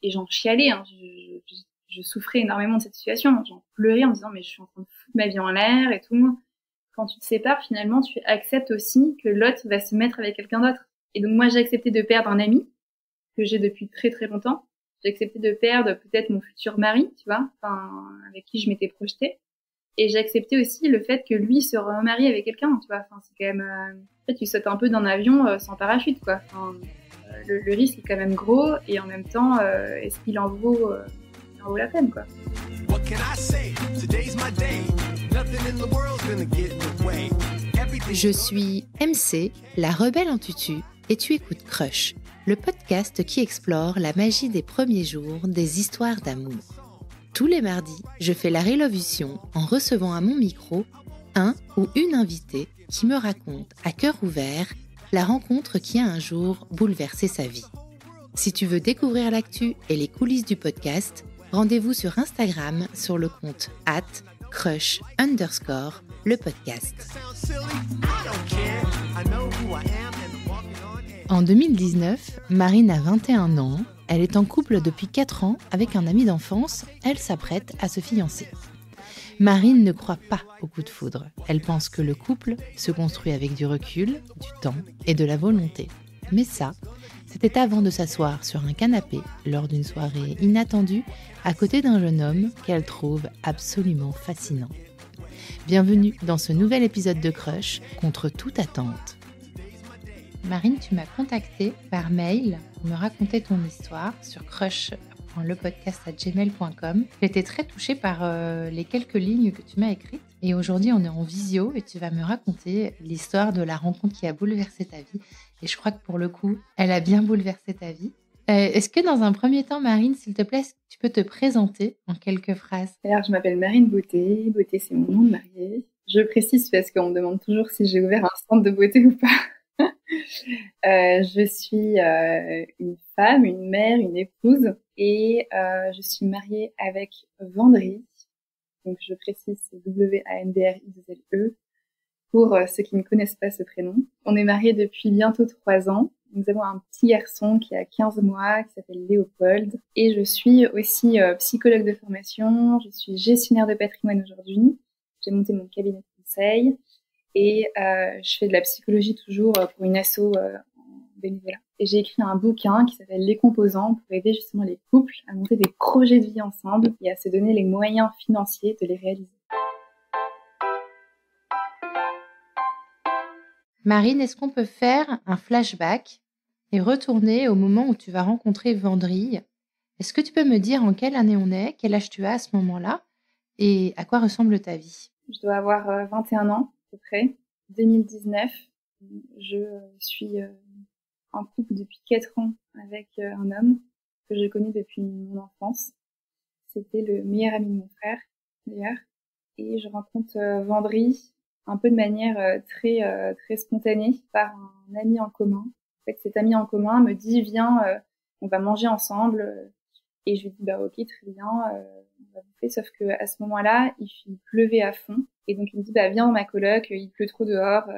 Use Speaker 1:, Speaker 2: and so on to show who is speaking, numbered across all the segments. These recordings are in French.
Speaker 1: Et j'en chialais, hein. Je souffrais énormément de cette situation. J'en pleurais en me disant mais je suis en train de foutre ma vie en l'air et tout. Quand tu te sépares, finalement, tu acceptes aussi que l'autre va se mettre avec quelqu'un d'autre. Et donc moi, j'ai accepté de perdre un ami que j'ai depuis très très longtemps. J'ai accepté de perdre peut-être mon futur mari, tu vois, avec qui je m'étais projetée. Et j'ai accepté aussi le fait que lui se remarie avec quelqu'un, tu vois. C'est quand même, en fait, tu sautes un peu d'un avion sans parachute, quoi. Le risque est quand même gros, et en même temps, est-ce qu'il en vaut la peine, quoi.
Speaker 2: Je suis MC, la rebelle en tutu, et tu écoutes Crush, le podcast qui explore la magie des premiers jours des histoires d'amour. Tous les mardis, je fais la révolution en recevant à mon micro un ou une invitée qui me raconte à cœur ouvert la rencontre qui a un jour bouleversé sa vie. Si tu veux découvrir l'actu et les coulisses du podcast, rendez-vous sur Instagram sur le compte @crush_le podcast. En 2019, Marine a 21 ans, elle est en couple depuis 4 ans avec un ami d'enfance, elle s'apprête à se fiancer. Marine ne croit pas au coup de foudre, elle pense que le couple se construit avec du recul, du temps et de la volonté. Mais ça, c'était avant de s'asseoir sur un canapé lors d'une soirée inattendue à côté d'un jeune homme qu'elle trouve absolument fascinant. Bienvenue dans ce nouvel épisode de Crush, contre toute attente. Marine, tu m'as contactée par mail pour me raconter ton histoire sur crush.lepodcast@gmail.com. J'étais très touchée par les quelques lignes que tu m'as écrites. Et aujourd'hui, on est en visio et tu vas me raconter l'histoire de la rencontre qui a bouleversé ta vie. Et je crois que pour le coup, elle a bien bouleversé ta vie. Est-ce que dans un premier temps, Marine, s'il te plaît, tu peux te présenter en quelques phrases ?
Speaker 1: Alors, je m'appelle Marine Beauté. Beauté, c'est mon nom de mariée. Je précise parce qu'on me demande toujours si j'ai ouvert un centre de beauté ou pas. Je suis une femme, une mère, une épouse et je suis mariée avec Vendry. Donc je précise, c'est Wandri2LE pour ceux qui ne connaissent pas ce prénom. On est mariés depuis bientôt 3 ans. Nous avons un petit garçon qui a 15 mois, qui s'appelle Léopold. Et je suis aussi psychologue de formation. Je suis gestionnaire de patrimoine aujourd'hui. J'ai monté mon cabinet de conseil. Et je fais de la psychologie toujours pour une asso en bénévolat. Et j'ai écrit un bouquin qui s'appelle Les Composants pour aider justement les couples à monter des projets de vie ensemble et à se donner les moyens financiers de les réaliser.
Speaker 2: Marine, est-ce qu'on peut faire un flashback et retourner au moment où tu vas rencontrer Vendry ? Est-ce que tu peux me dire en quelle année on est, quel âge tu as à ce moment-là et à quoi ressemble ta vie ?
Speaker 1: Je dois avoir 21 ans à peu près. 2019, je suis en couple depuis 4 ans avec un homme que je connais depuis mon enfance. C'était le meilleur ami de mon frère, d'ailleurs. Et je rencontre Vendry un peu de manière très spontanée par un ami en commun. En fait, cet ami en commun me dit « Viens, on va manger ensemble ». Et je lui dis « Bah ok, très bien, on va bouffer ». Sauf que à ce moment-là, il pleuvait à fond. Et donc il me dit « Bah viens dans ma coloc, il pleut trop dehors,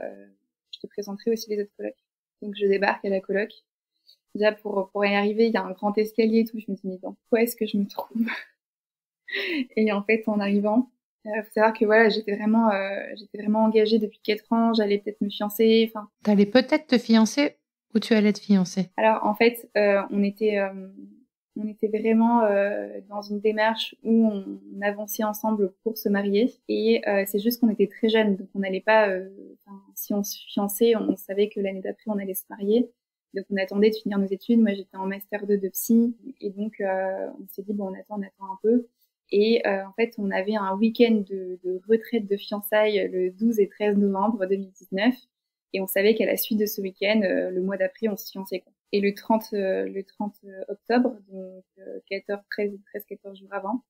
Speaker 1: je te présenterai aussi les autres colocs ». Donc je débarque à la coloc. Déjà pour y arriver, il y a un grand escalier et tout. Je me dis « Mais dans quoi est-ce que je me trouve ?» Et en fait, en arrivant, faut savoir que voilà, j'étais vraiment engagée depuis 4 ans. J'allais peut-être me fiancer. Enfin.
Speaker 2: T'allais peut-être te fiancer ou tu allais te fiancer ?
Speaker 1: Alors en fait, on était vraiment dans une démarche où on avançait ensemble pour se marier. Et c'est juste qu'on était très jeunes, donc on n'allait pas. Si on se fiançait, on savait que l'année d'après on allait se marier. Donc on attendait de finir nos études. Moi j'étais en master 2 de psy, et donc on s'est dit bon on attend un peu. Et en fait, on avait un week-end de retraite de fiançailles le 12 et 13 novembre 2019. Et on savait qu'à la suite de ce week-end, le mois d'après, on se fiançait, quoi. Et le 30 octobre, donc 13-14 jours avant,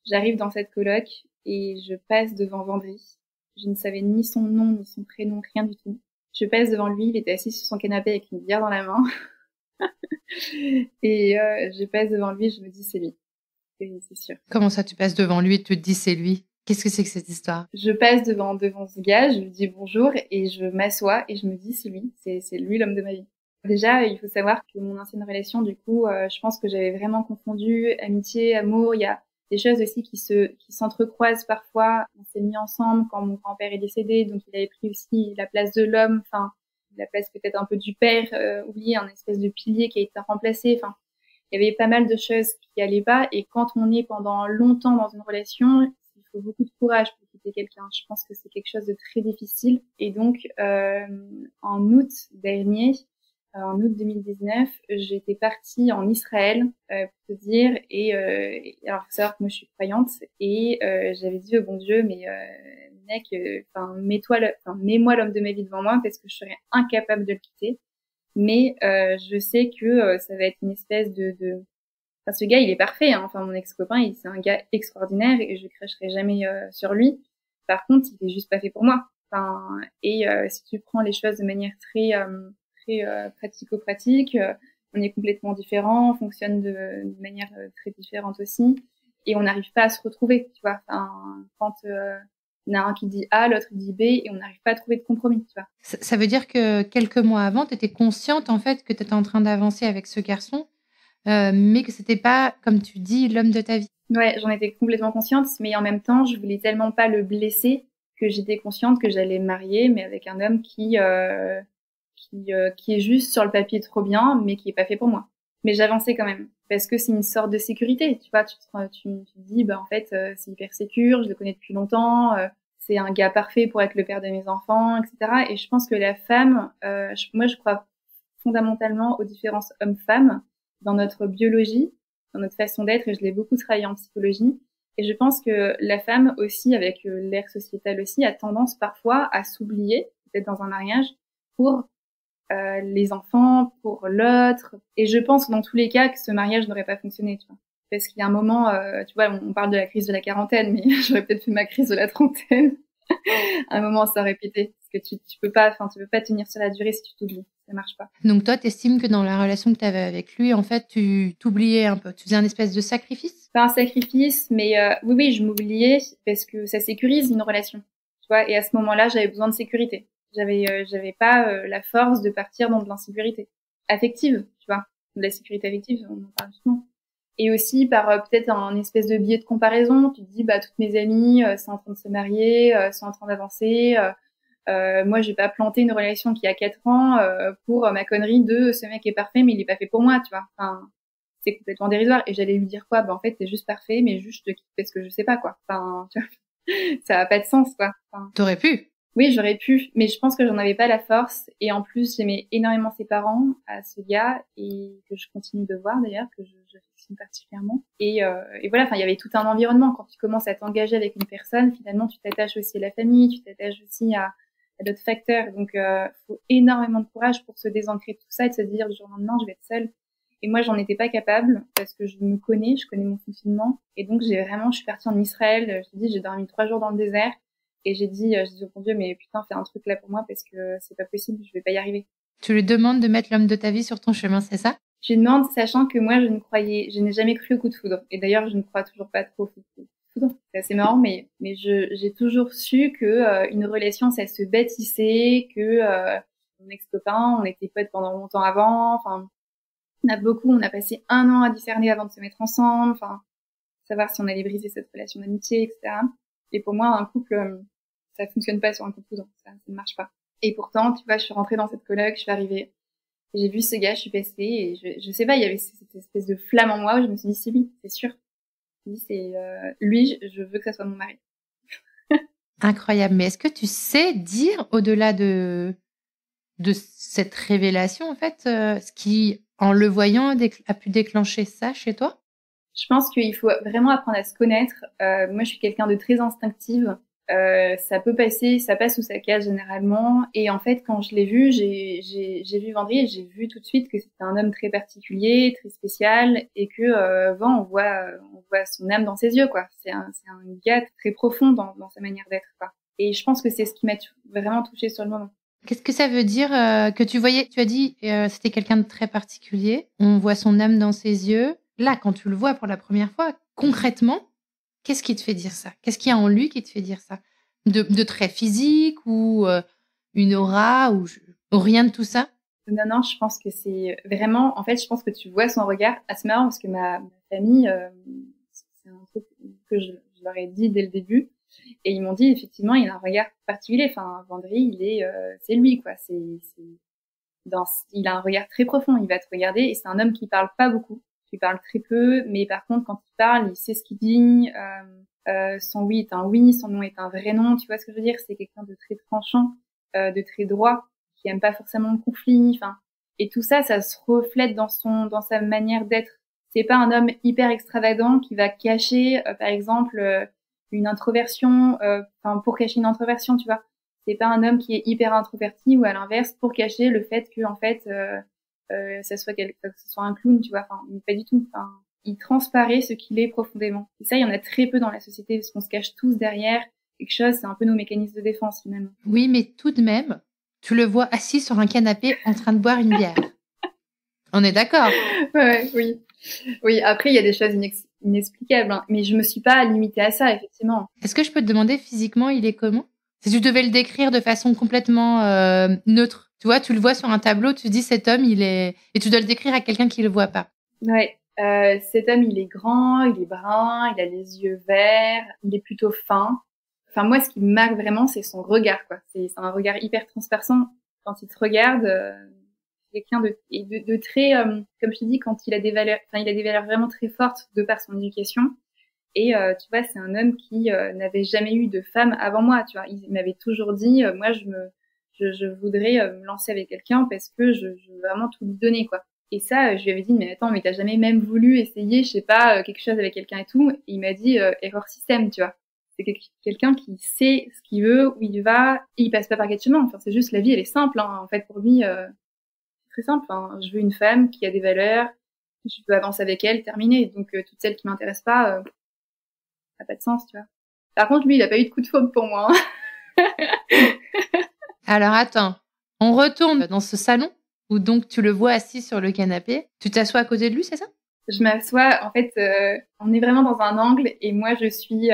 Speaker 1: j'arrive dans cette coloc et je passe devant Vendry. Je ne savais ni son nom, ni son prénom, rien du tout. Je passe devant lui, il était assis sur son canapé avec une bière dans la main. Et je passe devant lui et je me dis c'est lui. C'est sûr.
Speaker 2: Comment ça, tu passes devant lui et tu te dis c'est lui ? Qu'est-ce que c'est que cette histoire ?
Speaker 1: Je passe devant ce gars, je lui dis bonjour et je m'assois et je me dis c'est lui l'homme de ma vie. Déjà, il faut savoir que mon ancienne relation, du coup, je pense que j'avais vraiment confondu amitié, amour. Il y a des choses aussi qui s'entrecroisent parfois. On s'est mis ensemble quand mon grand-père est décédé, donc il avait pris aussi la place de l'homme, enfin la place peut-être un peu du père, oublié, un espèce de pilier qui a été remplacé. Enfin, il y avait pas mal de choses qui allaient pas. Et quand on est pendant longtemps dans une relation, il faut beaucoup de courage pour quitter quelqu'un. Je pense que c'est quelque chose de très difficile. Et donc, en août dernier, en août 2019, j'étais partie en Israël, pour te dire, et alors faut savoir que moi je suis croyante, et j'avais dit au bon Dieu, mais mec, mets-moi l'homme de ma vie devant moi parce que je serais incapable de le quitter. Mais je sais que ça va être une espèce Enfin, ce gars, il est parfait, hein. Enfin, mon ex-copain, c'est un gars extraordinaire et je cracherai jamais sur lui. Par contre, il est juste pas fait pour moi. Enfin, et si tu prends les choses de manière très pratico-pratique, on est complètement différents, on fonctionne de manière très différente aussi, et on n'arrive pas à se retrouver, tu vois. Enfin, quand il y en a un qui dit A, l'autre dit B, et on n'arrive pas à trouver de compromis, tu vois.
Speaker 2: Ça veut dire que quelques mois avant, tu étais consciente en fait que tu étais en train d'avancer avec ce garçon, mais que c'était pas, comme tu dis, l'homme de ta vie.
Speaker 1: Ouais, j'en étais complètement consciente, mais en même temps, je voulais tellement pas le blesser que j'étais consciente que j'allais me marier, mais avec un homme qui est juste sur le papier trop bien, mais qui est pas fait pour moi. Mais j'avançais quand même, parce que c'est une sorte de sécurité, tu vois. Tu te dis, bah en fait, c'est hyper sécure, je le connais depuis longtemps, c'est un gars parfait pour être le père de mes enfants, etc. Et je pense que la femme, moi je crois fondamentalement aux différences hommes-femmes dans notre biologie, dans notre façon d'être, et je l'ai beaucoup travaillé en psychologie. Et je pense que la femme aussi, avec l'ère sociétale aussi, a tendance parfois à s'oublier, peut-être dans un mariage, pour les enfants, pour l'autre. Et je pense dans tous les cas que ce mariage n'aurait pas fonctionné, tu vois. Parce qu'il y a un moment, tu vois, on parle de la crise de la quarantaine, mais j'aurais peut-être fait ma crise de la trentaine. À un moment, ça aurait pété. Parce que tu peux pas tenir sur la durée si tu t'oublies. Ça marche pas.
Speaker 2: Donc toi, t'estimes que dans la relation que tu avais avec lui, en fait, tu t'oubliais un peu. Tu faisais un espèce de sacrifice?
Speaker 1: Pas un sacrifice, mais oui, je m'oubliais parce que ça sécurise une relation. Tu vois, et à ce moment-là, j'avais besoin de sécurité. J'avais pas la force de partir dans de l'insécurité affective, tu vois. De la sécurité affective, on en parle souvent. Et aussi par peut-être un espèce de biais de comparaison. Tu te dis, bah toutes mes amies sont en train de se marier, sont en train d'avancer. Moi, j'ai pas planté une relation qui a 4 ans pour ma connerie de ce mec est parfait, mais il est pas fait pour moi, tu vois. Enfin, c'est complètement dérisoire. Et j'allais lui dire quoi? Bah en fait, t'es juste parfait, mais juste je te quitte parce que je sais pas quoi. Enfin, tu vois, ça a pas de sens quoi. Enfin,
Speaker 2: T'aurais pu.
Speaker 1: oui, j'aurais pu, mais je pense que j'en avais pas la force. Et en plus, j'aimais énormément ses parents à ce gars et que je continue de voir d'ailleurs, que j'affectionne particulièrement. Et voilà, enfin, il y avait tout un environnement. Quand tu commences à t'engager avec une personne, finalement, tu t'attaches aussi à la famille, tu t'attaches aussi à d'autres facteurs. Donc, faut énormément de courage pour se désancrer de tout ça et de se dire du jour au lendemain, je vais être seule. Et moi, j'en étais pas capable parce que je connais mon fonctionnement. Et donc, je suis partie en Israël. Je te dis, j'ai dormi 3 jours dans le désert. Et j'ai dit oh mon Dieu, mais putain, fais un truc là pour moi parce que c'est pas possible, je vais pas y arriver.
Speaker 2: Tu lui demandes de mettre l'homme de ta vie sur ton chemin, c'est ça?
Speaker 1: Je lui demande, sachant que moi, je n'ai jamais cru au coup de foudre. Et d'ailleurs, je ne crois toujours pas trop au coup de foudre. C'est assez marrant, mais j'ai toujours su que une relation, ça se bâtissait, que mon ex-copain, on était potes pendant longtemps avant. Enfin, on a passé 1 an à discerner avant de se mettre ensemble. Enfin, savoir si on allait briser cette relation d'amitié, etc. Et pour moi, un couple ça fonctionne pas sur un coup de foudre, ça ne marche pas. Et pourtant, tu vois, je suis rentrée dans cette coloc, je suis arrivée, j'ai vu ce gars, je suis passée, et je sais pas, il y avait cette espèce de flamme en moi où je me suis dit, c'est lui, c'est sûr. Je me suis dit, c'est lui, je veux que ça soit mon mari.
Speaker 2: Incroyable. Mais est-ce que tu sais dire, au-delà de cette révélation, en fait, ce qui, en le voyant, a pu déclencher ça chez toi?
Speaker 1: Je pense qu'il faut vraiment apprendre à se connaître. Moi, je suis quelqu'un de très instinctive. Ça peut passer, ça passe ou ça casse généralement. Et en fait, quand je l'ai vu, j'ai vu Vendry et j'ai vu tout de suite que c'était un homme très particulier, très spécial, et que on voit son âme dans ses yeux, quoi. C'est un gars très profond dans sa manière d'être, quoi. Et je pense que c'est ce qui m'a vraiment touchée sur le moment.
Speaker 2: Qu'est-ce que ça veut dire que tu voyais? Tu as dit c'était quelqu'un de très particulier. On voit son âme dans ses yeux. Là, quand tu le vois pour la première fois, concrètement, qu'est-ce qui te fait dire ça? Qu'est-ce qu'il y a en lui qui te fait dire ça? De très physique ou une aura ou rien de tout ça?
Speaker 1: Non, je pense que c'est vraiment, en fait, je pense que tu vois son regard. Ah, c'est marrant parce que ma famille, c'est un truc que je leur ai dit dès le début. Et ils m'ont dit, effectivement, il a un regard particulier. Enfin, Vendry, c'est lui, quoi. Il a un regard très profond. Il va te regarder et c'est un homme qui parle pas beaucoup. Il parle très peu, mais par contre, quand il parle, il sait ce qu'il dit. Son oui est un oui, son non est un vrai non. Tu vois ce que je veux dire? C'est quelqu'un de très tranchant, de très droit, qui aime pas forcément le conflit. Enfin, et tout ça, ça se reflète dans sa manière d'être. C'est pas un homme hyper extravagant qui va cacher, par exemple, une introversion, pour cacher une introversion, tu vois. C'est pas un homme qui est hyper introverti ou à l'inverse pour cacher le fait que en fait ça soit un clown, tu vois. Enfin, pas du tout. Enfin, il transparaît ce qu'il est profondément. Et ça, il y en a très peu dans la société parce qu'on se cache tous derrière quelque chose. C'est un peu nos mécanismes de défense finalement.
Speaker 2: Oui, mais tout de même, tu le vois assis sur un canapé en train de boire une bière. On est d'accord?
Speaker 1: Ouais, oui. Oui, après, il y a des choses inexplicables, hein, mais je me suis pas limitée à ça, effectivement.
Speaker 2: Est-ce que je peux te demander physiquement, il est comment? Si tu devais le décrire de façon complètement neutre, tu vois, tu le vois sur un tableau, tu dis cet homme, il est... Et tu dois le décrire à quelqu'un qui le voit pas.
Speaker 1: Ouais, cet homme, il est grand, il est brun, il a les yeux verts, il est plutôt fin. Enfin, moi, ce qui me marque vraiment, c'est son regard, quoi. C'est un regard hyper transperçant. Quand il te regarde, quelqu'un de très, comme je te dis, quand il a des valeurs, enfin, il a des valeurs vraiment très fortes de par son éducation. Et tu vois, c'est un homme qui n'avait jamais eu de femme avant moi. Tu vois, il m'avait toujours dit, moi, je voudrais me lancer avec quelqu'un parce que je veux vraiment tout lui donner, quoi. Et ça, je lui avais dit, mais attends, mais t'as jamais même voulu essayer, je sais pas, quelque chose avec quelqu'un et tout. Et il m'a dit, erreur système, tu vois. C'est quelqu'un qui sait ce qu'il veut, où il va, et il passe pas par quel chemin. Enfin, c'est juste, la vie, elle est simple, hein. En fait, pour lui, c'est très simple. Hein. Je veux une femme qui a des valeurs, je peux avancer avec elle, terminer. Donc, toutes celles qui m'intéressent pas, ça n'a pas de sens, tu vois. Par contre, lui, il a pas eu de coup de foudre pour moi. Hein.
Speaker 2: Alors, attends. On retourne dans ce salon où donc tu le vois assis sur le canapé. Tu t'assois à côté de lui, c'est ça?
Speaker 1: Je m'assois, en fait, on est vraiment dans un angle et moi je suis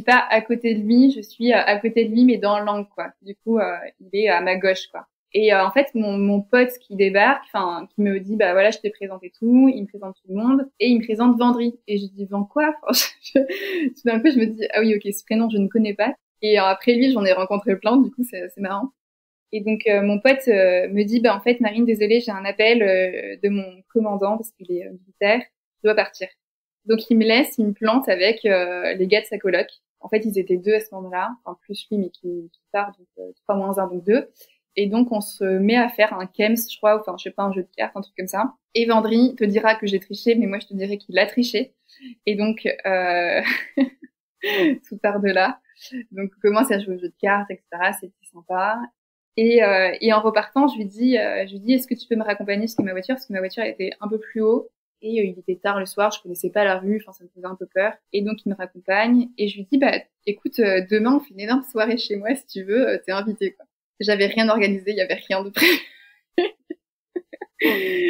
Speaker 1: pas à côté de lui, je suis à côté de lui mais dans l'angle, quoi. Du coup, il est à ma gauche, quoi. Et en fait, mon pote qui débarque, enfin, qui me dit, bah voilà, je te présente et tout, il me présente tout le monde et il me présente Vendry. Et je dis, Vend quoi? Enfin, tout d'un coup, je me dis, ah oui, ok, ce prénom je ne connais pas. Et après lui, j'en ai rencontré plein, du coup, c'est marrant. Et donc mon pote me dit, bah en fait Marine, désolée, j'ai un appel de mon commandant parce qu'il est militaire, je dois partir. Donc il me laisse, il me plante avec les gars de sa coloc. En fait ils étaient deux à ce moment-là, enfin plus lui mais qui part, donc 3 moins 1 donc 2. Et donc on se met à faire un Kems, je crois, enfin je sais pas, un jeu de cartes, un truc comme ça. Et Vendry te dira que j'ai triché, mais moi je te dirais qu'il a triché. Et donc tout part de là. Donc on commence à jouer au jeu de cartes, etc. C'était sympa. Et en repartant, je lui dis, est-ce que tu peux me raccompagner jusqu'à ma voiture, parce que ma voiture était un peu plus haut et il était tard le soir, je connaissais pas la rue, enfin ça me faisait un peu peur. Et donc il me raccompagne et je lui dis, bah écoute, demain on fait une énorme soirée chez moi si tu veux, t'es invité, quoi. J'avais rien organisé, il y avait rien de prévu.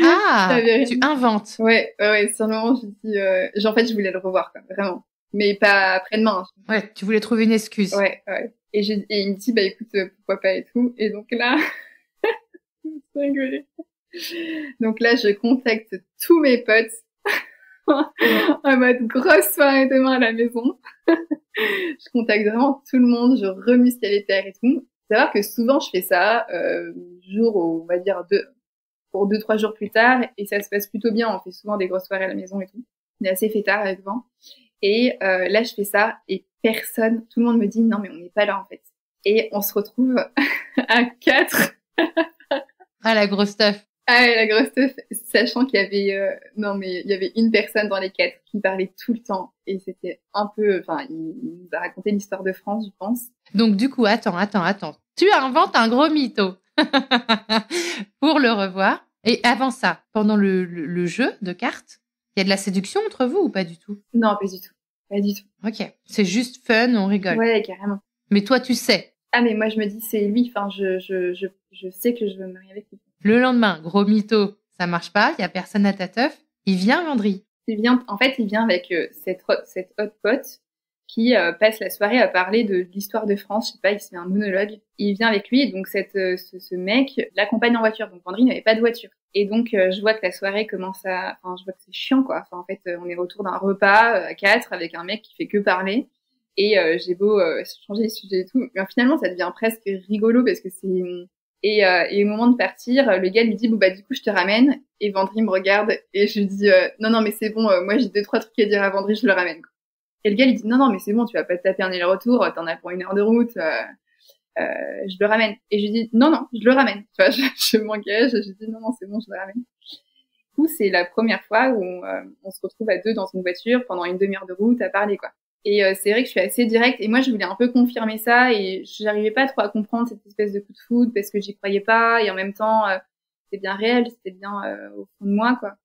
Speaker 2: Ah, tu inventes.
Speaker 1: Ouais, sur le moment je dis, en fait je voulais le revoir, quoi, vraiment, mais pas après-demain.
Speaker 2: Ouais, tu voulais trouver une excuse.
Speaker 1: Ouais. Et il me dit, bah écoute, pourquoi pas et tout. Et donc là, c'est rigolé. Donc là, je contacte tous mes potes en mode grosse soirée demain à la maison. Je contacte vraiment tout le monde, je remue ciel et terre et tout. Faut savoir que souvent je fais ça, on va dire pour 2-3 jours plus tard, et ça se passe plutôt bien. On fait souvent des grosses soirées à la maison et tout. On est assez fêtard avec Vent. Et là, je fais ça et personne, tout le monde me dit non mais on n'est pas là en fait. Et on se retrouve à 4.
Speaker 2: Ah, la grosse stuff.
Speaker 1: Ah ouais, la grosse stuff, sachant qu'il y avait il y avait une personne dans les 4 qui parlait tout le temps et c'était un peu, enfin, il nous a raconté l'histoire de France, je pense.
Speaker 2: Donc du coup, attends. Tu inventes un gros mytho pour le revoir. Et avant ça, pendant le jeu de cartes, il y a de la séduction entre vous ou pas du tout?
Speaker 1: Non, pas du tout. Pas du tout.
Speaker 2: Ok, c'est juste fun, on rigole.
Speaker 1: Ouais, carrément.
Speaker 2: Mais toi, tu sais.
Speaker 1: Ah mais moi je me dis c'est lui, enfin je sais que je veux me marier avec lui.
Speaker 2: Le lendemain, gros mytho, ça marche pas, il y a personne à ta teuf. Il vient, Vendry.
Speaker 1: Il vient avec cette hot pote qui passe la soirée à parler de l'histoire de France. Je sais pas, il se fait un monologue. Il vient avec lui, et donc ce mec l'accompagne en voiture. Donc Vendry n'avait pas de voiture. Et donc je vois que la soirée commence à... Enfin, je vois que c'est chiant, quoi. Enfin, en fait, on est autour d'un repas à 4 avec un mec qui fait que parler. Et j'ai beau changer les sujets et tout. Mais finalement, ça devient presque rigolo parce que c'est... Et au moment de partir, le gars lui dit, bon, bah, du coup, je te ramène. Et Vendry me regarde et je lui dis, non, mais c'est bon, moi, j'ai 2-3 trucs à dire à Vendry, je le ramène. Et le gars, il dit, non, mais c'est bon, tu vas pas te taper un aller-retour, t'en as pour 1 heure de route, je le ramène. Et je lui dis, non, je le ramène. Tu vois, je m'engage, je dis, non, c'est bon, je le ramène. Du coup, c'est la première fois où on se retrouve à 2 dans une voiture pendant une demi-heure de route à parler, quoi. Et c'est vrai que je suis assez directe, et moi je voulais un peu confirmer ça, et j'arrivais pas trop à comprendre cette espèce de coup de foudre parce que j'y croyais pas, et en même temps c'était bien réel, c'était bien au fond de moi, quoi.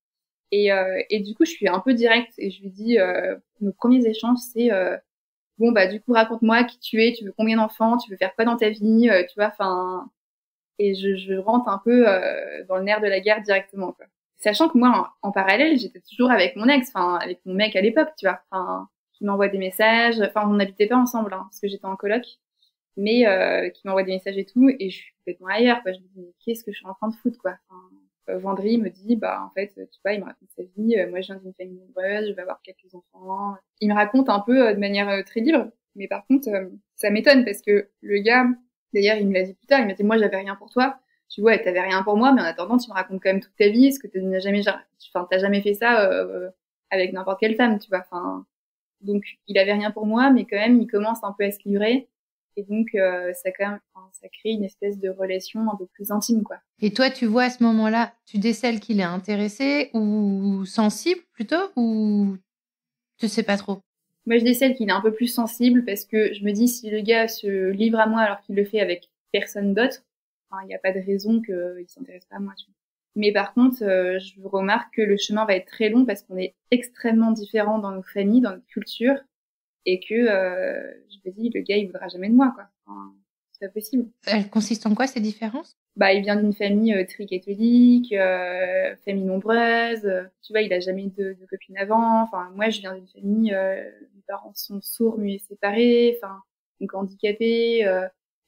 Speaker 1: Et du coup je suis un peu directe et je lui dis nos premiers échanges c'est bon bah du coup raconte-moi qui tu es, tu veux combien d'enfants, tu veux faire quoi dans ta vie, tu vois, enfin, et je rentre un peu dans le nerf de la guerre directement, quoi. Sachant que moi en parallèle j'étais toujours avec mon ex, enfin avec mon mec à l'époque, tu vois, enfin, qui m'envoie des messages, enfin on n'habitait pas ensemble hein, parce que j'étais en coloc, mais qui m'envoie des messages et tout, et je suis complètement ailleurs, quoi. Je me dis mais qu'est-ce que je suis en train de foutre, quoi. Enfin, Vendry me dit bah en fait tu vois, il me raconte sa vie, moi je viens d'une famille nombreuse, je vais avoir quelques enfants, il me raconte un peu de manière très libre, mais par contre ça m'étonne parce que le gars, d'ailleurs il me l'a dit plus tard, il m'a dit moi j'avais rien pour toi. Tu vois, t'avais rien pour moi, mais en attendant tu me racontes quand même toute ta vie, est-ce que t'as jamais fait ça avec n'importe quelle femme, tu vois, enfin. Donc, il avait rien pour moi, mais quand même, il commence un peu à se livrer. Et donc, ça quand même, enfin, ça crée une espèce de relation un peu plus intime, quoi.
Speaker 2: Et toi, tu vois à ce moment-là, tu décèles qu'il est intéressé ou sensible plutôt, ou tu sais pas trop?
Speaker 1: Moi, je décèle qu'il est un peu plus sensible parce que je me dis, si le gars se livre à moi alors qu'il le fait avec personne d'autre, enfin, il n'y a pas de raison qu'il s'intéresse pas à moi, tu vois. Mais par contre, je remarque que le chemin va être très long parce qu'on est extrêmement différents dans nos familles, dans notre culture, et que je me dis, le gars, il voudra jamais de moi, quoi. Enfin, c'est pas possible.
Speaker 2: Elle consiste en quoi, ces différences?
Speaker 1: Bah, il vient d'une famille très catholique, famille nombreuse. Tu vois, il a jamais eu de copine avant. Enfin, moi, je viens d'une famille, mes parents sont sourds, muets, séparés. Enfin, donc handicapés.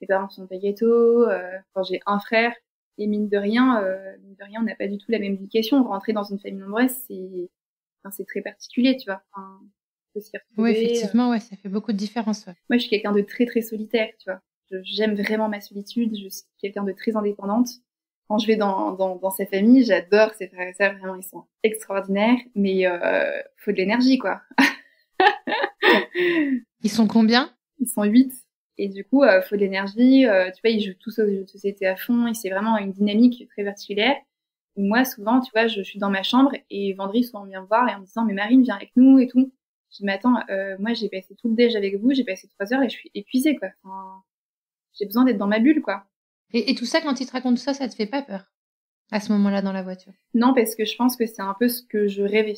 Speaker 1: Mes parents sont végétaux. Enfin, j'ai un frère. Et mine de rien, on n'a pas du tout la même éducation. Rentrer dans une famille nombreuse, c'est très particulier, tu vois. Enfin, faut s'y
Speaker 2: Oui,
Speaker 1: retrouver.
Speaker 2: effectivement, ouais, ça fait beaucoup de différence. Ouais.
Speaker 1: Moi, je suis quelqu'un de très, très solitaire, tu vois. J'aime vraiment ma solitude. Je suis quelqu'un de très indépendante. Quand je vais dans sa famille, j'adore ses frères et sœurs. Vraiment, ils sont extraordinaires. Mais faut de l'énergie, quoi.
Speaker 2: Ils sont combien?
Speaker 1: Ils sont 8. Et du coup, faut de l'énergie. Tu vois, ils jouent tous aux jeux de société à fond. Et c'est vraiment une dynamique très particulière. Moi, souvent, tu vois, je suis dans ma chambre et Vendry souvent vient me voir et en me disant, mais Marine, viens avec nous et tout. Je dis, mais attends, moi, j'ai passé tout le déj avec vous, j'ai passé 3 heures et je suis épuisée, quoi. Enfin, j'ai besoin d'être dans ma bulle, quoi.
Speaker 2: Et tout ça, quand ils te racontent tout ça, ça te fait pas peur à ce moment-là dans la voiture?
Speaker 1: Non, parce que je pense que c'est un peu ce que je rêvais.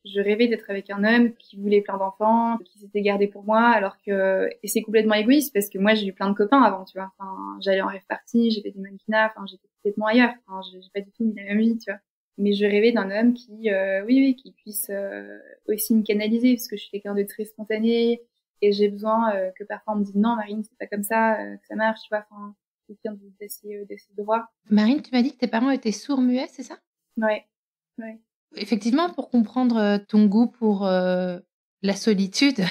Speaker 1: Je rêvais d'être avec un homme qui voulait plein d'enfants, qui s'était gardé pour moi, alors que... Et c'est complètement égoïste, parce que moi, j'ai eu plein de copains avant, tu vois. Enfin, j'allais en rêve party, j'ai fait du mannequinat, enfin, j'étais complètement ailleurs. Enfin, j'ai pas du tout eu la même vie, tu vois. Mais je rêvais d'un homme qui, oui, qui puisse aussi me canaliser, parce que je suis quelqu'un de très spontané, et j'ai besoin que parfois on me dise non, Marine, c'est pas comme ça que ça marche, tu vois. Enfin, quelqu'un d'assez droit.
Speaker 2: Marine, tu m'as dit que tes parents étaient sourds-muets, c'est ça?
Speaker 1: Ouais.
Speaker 2: Effectivement, pour comprendre ton goût pour la solitude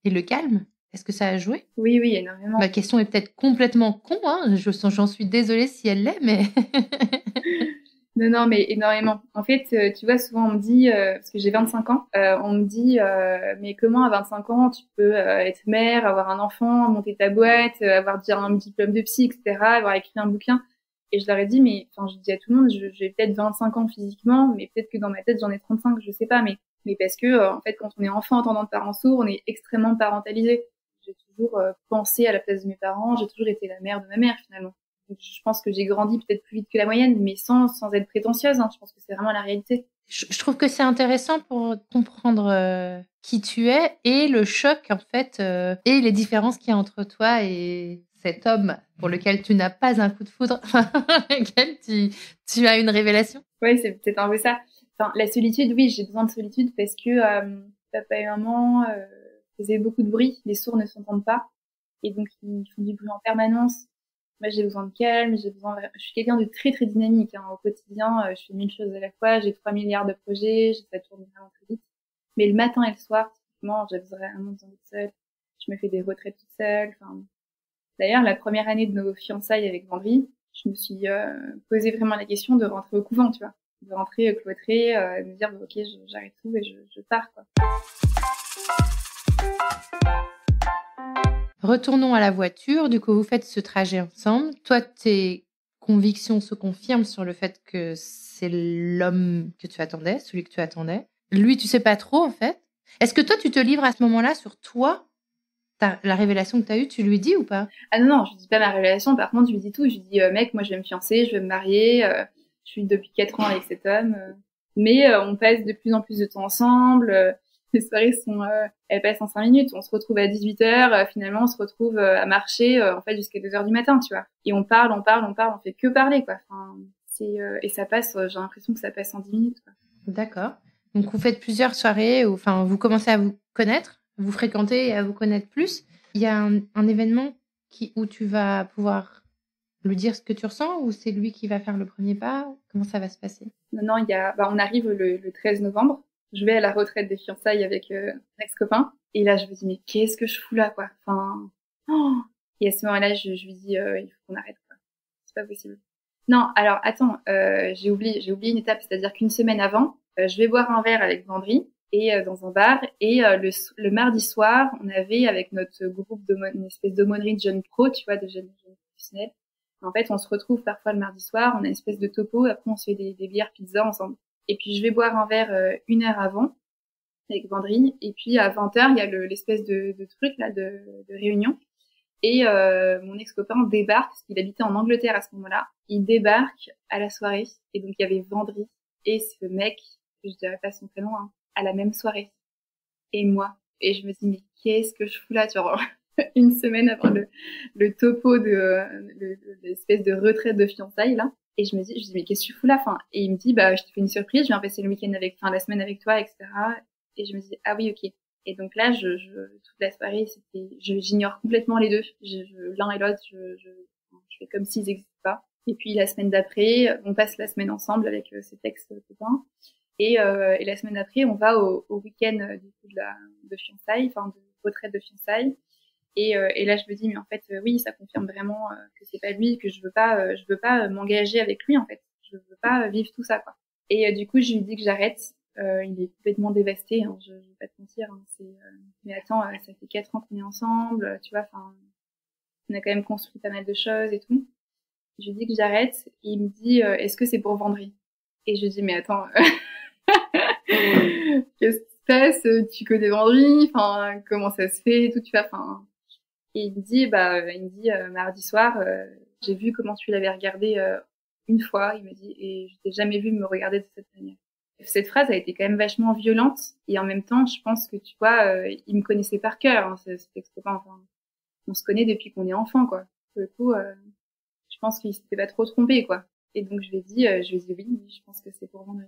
Speaker 2: et le calme, est-ce que ça a joué?
Speaker 1: Oui, énormément.
Speaker 2: Ma question est peut-être complètement con, hein, j'en suis désolée si elle l'est, mais...
Speaker 1: Non, mais énormément. En fait, tu vois, souvent on me dit, parce que j'ai 25 ans, on me dit, mais comment à 25 ans tu peux être mère, avoir un enfant, monter ta boîte, avoir déjà un diplôme de psy, etc., avoir écrit un bouquin. Et je leur ai dit, mais enfin, je dis à tout le monde, j'ai peut-être 25 ans physiquement, mais peut-être que dans ma tête j'en ai 35, je sais pas, mais parce que en fait, quand on est enfant entendant de parents sourds, on est extrêmement parentalisé. J'ai toujours pensé à la place de mes parents, j'ai toujours été la mère de ma mère finalement. Donc, je pense que j'ai grandi peut-être plus vite que la moyenne, mais sans être prétentieuse. Hein. Je pense que c'est vraiment la réalité.
Speaker 2: Je trouve que c'est intéressant pour comprendre qui tu es et le choc, en fait, et les différences qu'il y a entre toi et cet homme pour lequel tu n'as pas un coup de foudre, pour lequel tu as une révélation.
Speaker 1: Oui, c'est peut-être un peu ça. Enfin, la solitude, oui, j'ai besoin de solitude parce que papa et maman, faisaient beaucoup de bruit, les sourds ne s'entendent pas, et donc ils font du bruit en permanence. Moi, j'ai besoin de calme, je suis quelqu'un de très très dynamique, hein. Au quotidien, je fais 1000 choses à la fois, j'ai 3 milliards de projets, ça tourne vraiment très vite. Mais le matin et le soir, typiquement, j'ai vraiment besoin d'être seule. Je me fais des retraites toute seule. Enfin, d'ailleurs, la première année de nos fiançailles avec Vendry, je me suis posé vraiment la question de rentrer au couvent, tu vois, de rentrer cloîtrée, de me dire bon, ok, j'arrête tout et je pars, quoi.
Speaker 2: Retournons à la voiture. Du coup, vous faites ce trajet ensemble. Toi, tes convictions se confirment sur le fait que c'est l'homme que tu attendais, celui que tu attendais. Lui, tu sais pas trop, en fait. Est-ce que toi, tu te livres à ce moment-là sur toi, la révélation que tu as eue, tu lui dis ou pas?
Speaker 1: Ah non, je lui dis pas ma révélation. Par contre, je lui dis tout. Je lui dis, mec, moi, je vais me fiancer, je vais me marier. Je suis depuis 4 ans avec cet homme. Mais on passe de plus en plus de temps ensemble. Les soirées elles passent en 5 minutes. On se retrouve à 18h. Finalement, on se retrouve à marcher, en fait, jusqu'à 2h du matin, tu vois. Et on parle. On fait que parler, quoi. Enfin, et ça passe, j'ai l'impression que ça passe en 10 minutes, quoi.
Speaker 2: D'accord. Donc, vous faites plusieurs soirées, enfin, vous commencez à vous connaître, vous fréquentez et à vous connaître plus. Il y a un événement où tu vas pouvoir lui dire ce que tu ressens, ou c'est lui qui va faire le premier pas? Comment ça va se passer?
Speaker 1: Non, on arrive le 13 novembre. Je vais à la retraite des fiançailles avec un ex-copain. Et là, je me dis, mais qu'est-ce que je fous là, quoi? Enfin, oh. Et à ce moment-là, je lui dis, il faut qu'on arrête, quoi. C'est pas possible. Non, alors, attends, j'ai oublié une étape. C'est-à-dire qu'une semaine avant, je vais boire un verre avec Vendry et dans un bar. Et le mardi soir, on avait avec notre groupe une espèce d'aumônerie de jeunes pros, tu vois, de jeunes professionnels. En fait, on se retrouve parfois le mardi soir, on a une espèce de topo, après on se fait des bières pizza ensemble. Et puis je vais boire un verre 1 heure avant avec Vendry, et puis à 20h, il y a l'espèce de truc là de réunion. Et mon ex-copain débarque, parce qu'il habitait en Angleterre à ce moment-là. Il débarque à la soirée, et donc il y avait Vendry et ce mec, je dirais pas son prénom, hein, à la même soirée. Et moi. Et je me dis, mais qu'est-ce que je fous là, tu vois, une semaine avant le topo de l'espèce de retraite de fiançailles, là. Et je dis, mais qu'est-ce que tu fous là? Enfin, et il me dit, bah, je te fais une surprise, je viens passer le week-end la semaine avec toi, etc. Et je me dis, ah oui, ok. Et donc là, toute la soirée, j'ignore complètement les deux. L'un et l'autre, je fais comme s'ils n'existaient pas. Et puis la semaine d'après, on passe la semaine ensemble avec cet ex-copain. Et la semaine d'après, on va au week-end du coup de fiançailles, enfin de retraite de fiançailles. Et là, je me dis, mais en fait, oui, ça confirme vraiment que c'est pas lui, que je veux pas m'engager avec lui, en fait. Je veux pas vivre tout ça, quoi. Et du coup, je lui dis que j'arrête. Il est complètement dévasté, hein, je vais pas te mentir. Hein, mais attends, ça fait 4 ans qu'on est ensemble, tu vois. Enfin, on a quand même construit pas mal de choses et tout. Je lui dis que j'arrête. Et il me dit, est-ce que c'est pour Vendry? Et je lui dis, mais attends, qu'est-ce qui se passe? Tu connais Vendry? Enfin, comment ça se fait? Tout, tu vois. Enfin. Et il me dit, mardi soir, j'ai vu comment tu l'avais regardé une fois. Il m'a dit, et je t'ai jamais vu me regarder de cette manière. Cette phrase a été quand même vachement violente. Et en même temps, je pense que, tu vois, il me connaissait par cœur, hein, cet ex-copain. Enfin, on se connaît depuis qu'on est enfant, quoi. Pour le coup, je pense qu'il s'était pas trop trompé, quoi. Et donc, je lui ai dit oui, je pense que c'est pour Vendry.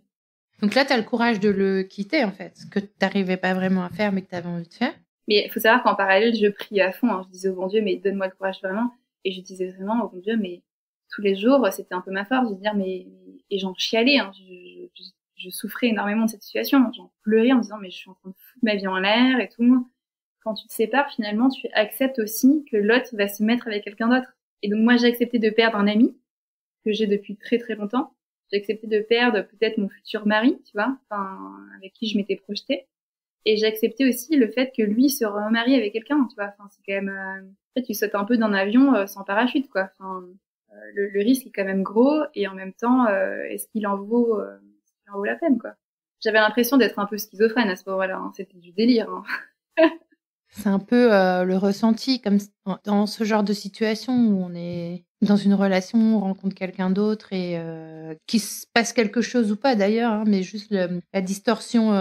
Speaker 2: Donc là, tu as le courage de le quitter, en fait, ce que tu n'arrivais pas vraiment à faire, mais que tu avais envie de faire.
Speaker 1: Mais il faut savoir qu'en parallèle, je priais à fond. Hein. Je disais au bon Dieu, mais donne-moi le courage vraiment. Et je disais vraiment au bon Dieu, mais tous les jours, c'était un peu ma force de dire, et j'en chialais. Hein. Je souffrais énormément de cette situation. J'en pleurais en me disant, mais je suis en train de foutre ma vie en l'air et tout. Quand tu te sépares, finalement, tu acceptes aussi que l'autre va se mettre avec quelqu'un d'autre. Et donc moi, j'ai accepté de perdre un ami que j'ai depuis très très longtemps. J'ai accepté de perdre peut-être mon futur mari, tu vois, enfin, avec qui je m'étais projetée. Et j'ai accepté aussi le fait que lui se remarie avec quelqu'un, tu vois. Enfin, c'est quand même, en fait, tu sautes un peu d'un avion sans parachute, quoi. Enfin, le risque est quand même gros, et en même temps, est-ce qu'il en vaut la peine, quoi. J'avais l'impression d'être un peu schizophrène à ce moment-là. Hein. C'était du délire. Hein.
Speaker 2: C'est un peu le ressenti, comme dans ce genre de situation où on est dans une relation, on rencontre quelqu'un d'autre et qu'il se passe quelque chose ou pas d'ailleurs, hein, mais juste la distorsion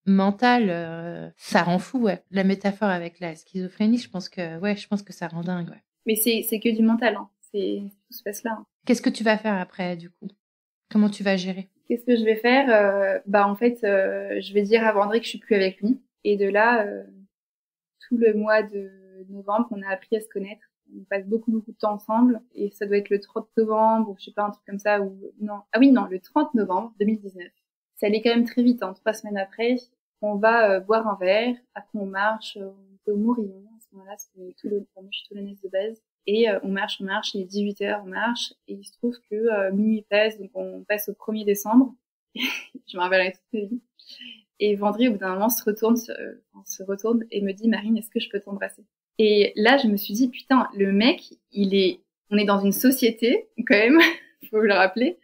Speaker 2: mentale, ça rend fou, ouais. La métaphore avec la schizophrénie, je pense que ça rend dingue, ouais.
Speaker 1: Mais c'est que du mental, hein. Tout se passe là. Hein.
Speaker 2: Qu'est-ce que tu vas faire après, du coup? Comment tu vas gérer?
Speaker 1: Qu'est-ce que je vais faire? En fait, je vais dire à Vendry que je suis plus avec lui. Et de là, tout le mois de novembre, on a appris à se connaître. On passe beaucoup de temps ensemble et ça doit être le 30 novembre ou je sais pas, un truc comme ça ou non. Ah oui, non, le 30 novembre 2019. Ça allait quand même très vite, 3 semaines après. On va boire un verre, après on marche, on était au Morillon à ce moment-là, moi je suis toulonnaise de base. Et on marche, il est 18h, on marche, et il se trouve que minuit passe, donc on passe au 1er décembre. Je me rappellerai toute ma vie. Et Vendry, au bout d'un moment, se retourne et me dit, Marine, est-ce que je peux t'embrasser? Et là, je me suis dit, putain, le mec, on est dans une société, quand même, faut le rappeler,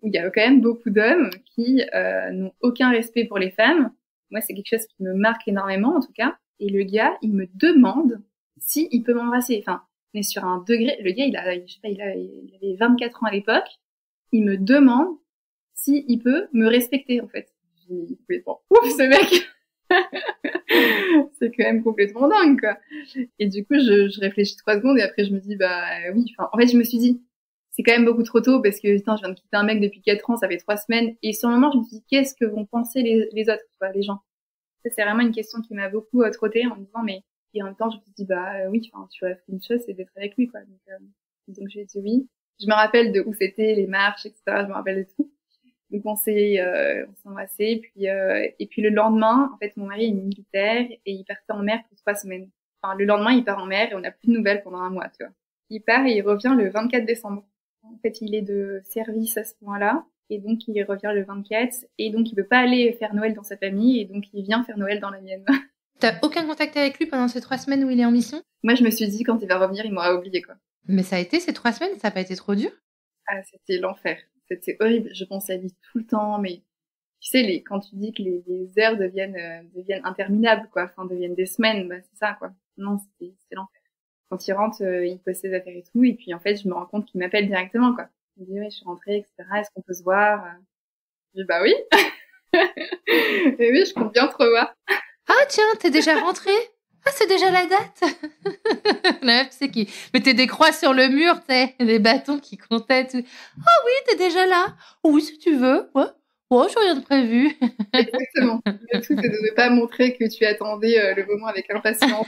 Speaker 1: où il y a quand même beaucoup d'hommes qui n'ont aucun respect pour les femmes. Moi, c'est quelque chose qui me marque énormément, en tout cas. Et le gars, il me demande s'il peut m'embrasser. Enfin, on est sur un degré. Le gars, il avait 24 ans à l'époque. Il me demande s'il peut me respecter, en fait. Je dis complètement ouf, ce mec. C'est quand même complètement dingue, quoi. Et du coup, je réfléchis 3 secondes et après, je me dis, bah oui. Enfin, en fait, je me suis dit, c'est quand même beaucoup trop tôt parce que putain, je viens de quitter un mec depuis 4 ans, ça fait 3 semaines. Et sur le moment, je me suis dit, qu'est-ce que vont penser les autres, quoi, les gens. Ça, c'est vraiment une question qui m'a beaucoup trottée en me disant, mais et en même temps, je me suis dit, bah oui, enfin, tu rêves qu'une chose, c'est d'être avec lui, quoi. Donc j'ai dit oui. Je me rappelle de où c'était, les marches, etc. Je me rappelle de tout. Donc on s'est embrassés. Et puis le lendemain, en fait, mon mari est militaire et il partait en mer pour 3 semaines. Enfin, le lendemain, il part en mer et on n'a plus de nouvelles pendant un mois, tu vois. Il part et il revient le 24 décembre. En fait, il est de service à ce point-là. Et donc, il revient le 24. Et donc, il peut pas aller faire Noël dans sa famille. Et donc, il vient faire Noël dans la mienne.
Speaker 2: T'as aucun contact avec lui pendant ces 3 semaines où il est en mission?
Speaker 1: Moi, je me suis dit, quand il va revenir, il m'aura oublié, quoi.
Speaker 2: Mais ça a été ces 3 semaines? Ça a pas été trop dur?
Speaker 1: Ah, c'était l'enfer. C'était horrible. Je pensais à lui tout le temps. Mais tu sais, quand tu dis que les heures deviennent interminables, quoi. Enfin, deviennent des semaines, bah, c'est ça, quoi. Non, c'était l'enfer. Quand il rentre, il pose ses affaires et tout. Et puis, en fait, je me rends compte qu'il m'appelle directement, quoi. Il me dit, ouais, je suis rentrée, etc. Est-ce qu'on peut se voir? Je dis, bah oui. Et oui, je compte bien te revoir.
Speaker 2: Ah tiens, t'es déjà rentrée? Ah, c'est déjà la date. La meuf, tu sais, qui mettait des croix sur le mur, tu sais, des bâtons qui comptaient. Tout. Ah oui, t'es déjà là. Oui, si tu veux. Ouais. Oh, j'ai rien de prévu.
Speaker 1: Exactement. Le tout, c'est de ne pas montrer que tu attendais le moment avec impatience.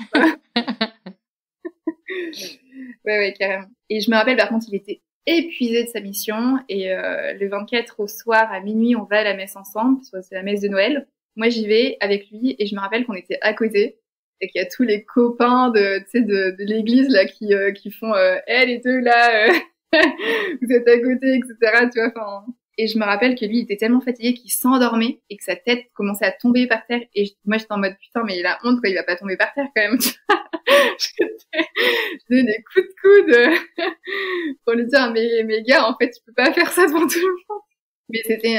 Speaker 1: Ouais, carrément. Et je me rappelle, par contre, il était épuisé de sa mission. Et le 24 au soir, à minuit, on va à la messe ensemble, parce que c'est la messe de Noël. Moi, j'y vais avec lui, et je me rappelle qu'on était à côté, et qu'il y a tous les copains de l'église là qui font les deux là, vous êtes à côté, etc. Tu vois, enfin. Et je me rappelle que lui, il était tellement fatigué qu'il s'endormait et que sa tête commençait à tomber par terre. Et moi, j'étais en mode, putain, mais il a honte, quoi, il va pas tomber par terre, quand même. Je donnais des coups de coude pour lui dire, mais gars, en fait, tu peux pas faire ça devant tout le monde. Mais c'était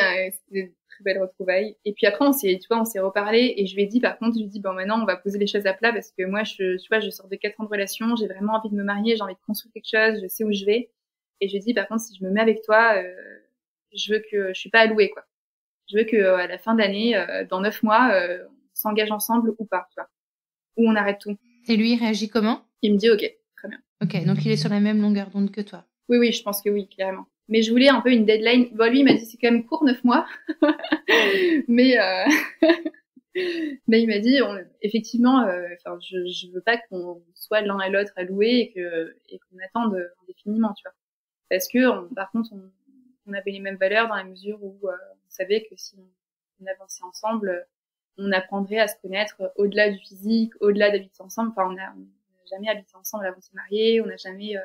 Speaker 1: une très belle retrouvaille. Et puis après, on s'est reparlé et je lui ai dit, par contre, bon, maintenant, on va poser les choses à plat parce que moi, tu vois, je sors de 4 ans de relation, j'ai vraiment envie de me marier, j'ai envie de construire quelque chose, je sais où je vais. Et je lui ai dit, par contre, si je me mets avec toi, je veux que je suis pas allouée, quoi. Je veux que à la fin d'année, dans 9 mois, on s'engage ensemble ou pas, tu vois. Ou on arrête tout.
Speaker 2: Et lui, il réagit comment?
Speaker 1: Il me dit, ok, très bien.
Speaker 2: Ok, donc il est sur la même longueur d'onde que toi.
Speaker 1: Oui, je pense que oui, clairement. Mais je voulais un peu une deadline. Bon, lui, il m'a dit, c'est quand même court, 9 mois. Mais il m'a dit, effectivement, je veux pas qu'on soit l'un et l'autre alloués et qu'on attende indéfiniment, tu vois. Parce que, par contre, on avait les mêmes valeurs dans la mesure où on savait que si on avançait ensemble, on apprendrait à se connaître au-delà du physique, au-delà d'habiter ensemble. Enfin, on n'a jamais habité ensemble avant de se marier, on n'a jamais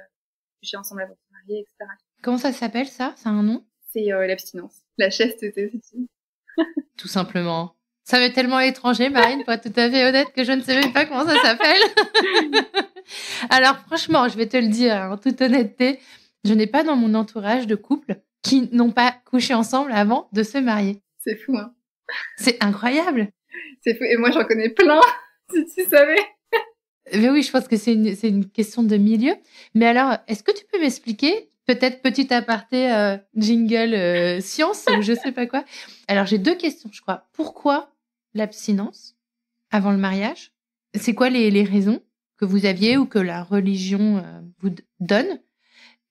Speaker 1: couché ensemble avant de se marier, etc.
Speaker 2: Comment ça s'appelle, ça? Ça a un nom?
Speaker 1: C'est l'abstinence, la chasteté, c'est
Speaker 2: tout simplement. Ça m'est tellement étranger, Marine, pour être tout à fait honnête, que je ne sais même pas comment ça s'appelle. Alors franchement, je vais te le dire, en toute honnêteté, je n'ai pas dans mon entourage de couples qui n'ont pas couché ensemble avant de se marier.
Speaker 1: C'est fou, hein.
Speaker 2: C'est incroyable.
Speaker 1: C'est fou. Et moi, j'en connais plein, si tu savais.
Speaker 2: Mais oui, je pense que c'est une question de milieu. Mais alors, est-ce que tu peux m'expliquer, peut-être petit aparté jingle science ou je sais pas quoi. Alors, j'ai 2 questions, je crois. Pourquoi l'abstinence avant le mariage? C'est quoi les raisons que vous aviez ou que la religion vous donne?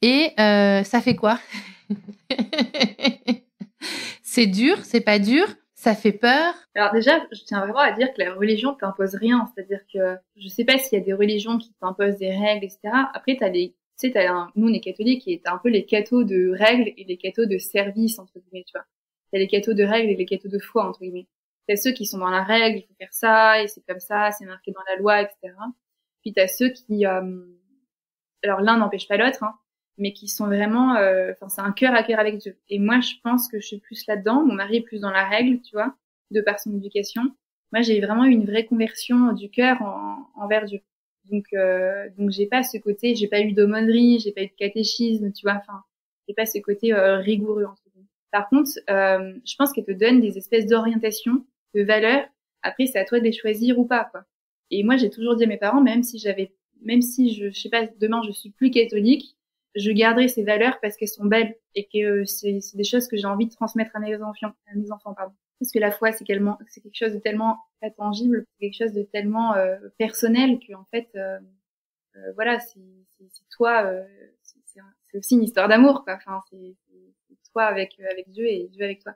Speaker 2: Et ça fait quoi? C'est dur, c'est pas dur, Ça fait peur?
Speaker 1: Alors déjà, je tiens vraiment à dire que la religion t'impose rien. C'est-à-dire que je sais pas s'il y a des religions qui t'imposent des règles, etc. Après, tu sais, nous on est catholiques et t'as un peu les cathos de règles et les cathos de service, entre guillemets, tu vois. T'as les cathos de règles et les cathos de foi, entre guillemets. T'as ceux qui sont dans la règle, il faut faire ça, et c'est comme ça, c'est marqué dans la loi, etc. Puis t'as ceux qui, alors l'un n'empêche pas l'autre, hein, mais qui sont vraiment, c'est un cœur à cœur avec Dieu. Et moi, je pense que je suis plus là-dedans. Mon mari est plus dans la règle, tu vois, de par son éducation. Moi, j'ai vraiment eu une vraie conversion du cœur envers Dieu. Donc j'ai pas ce côté, j'ai pas eu d'aumônerie, j'ai pas eu de catéchisme, tu vois. Enfin, j'ai pas ce côté rigoureux entre guillemets. Par contre, je pense qu'elle te donne des espèces d'orientation, de valeurs. Après, c'est à toi de les choisir ou pas, quoi. Et moi, j'ai toujours dit à mes parents, même si je sais pas, demain je suis plus catholique, je garderai ces valeurs parce qu'elles sont belles et que c'est des choses que j'ai envie de transmettre à mes enfants, pardon. Parce que la foi, c'est quelque chose de tellement intangible, c'est quelque chose de tellement personnel que en fait, voilà, c'est toi, c'est aussi une histoire d'amour, quoi. Enfin, c'est toi avec Dieu et Dieu avec toi.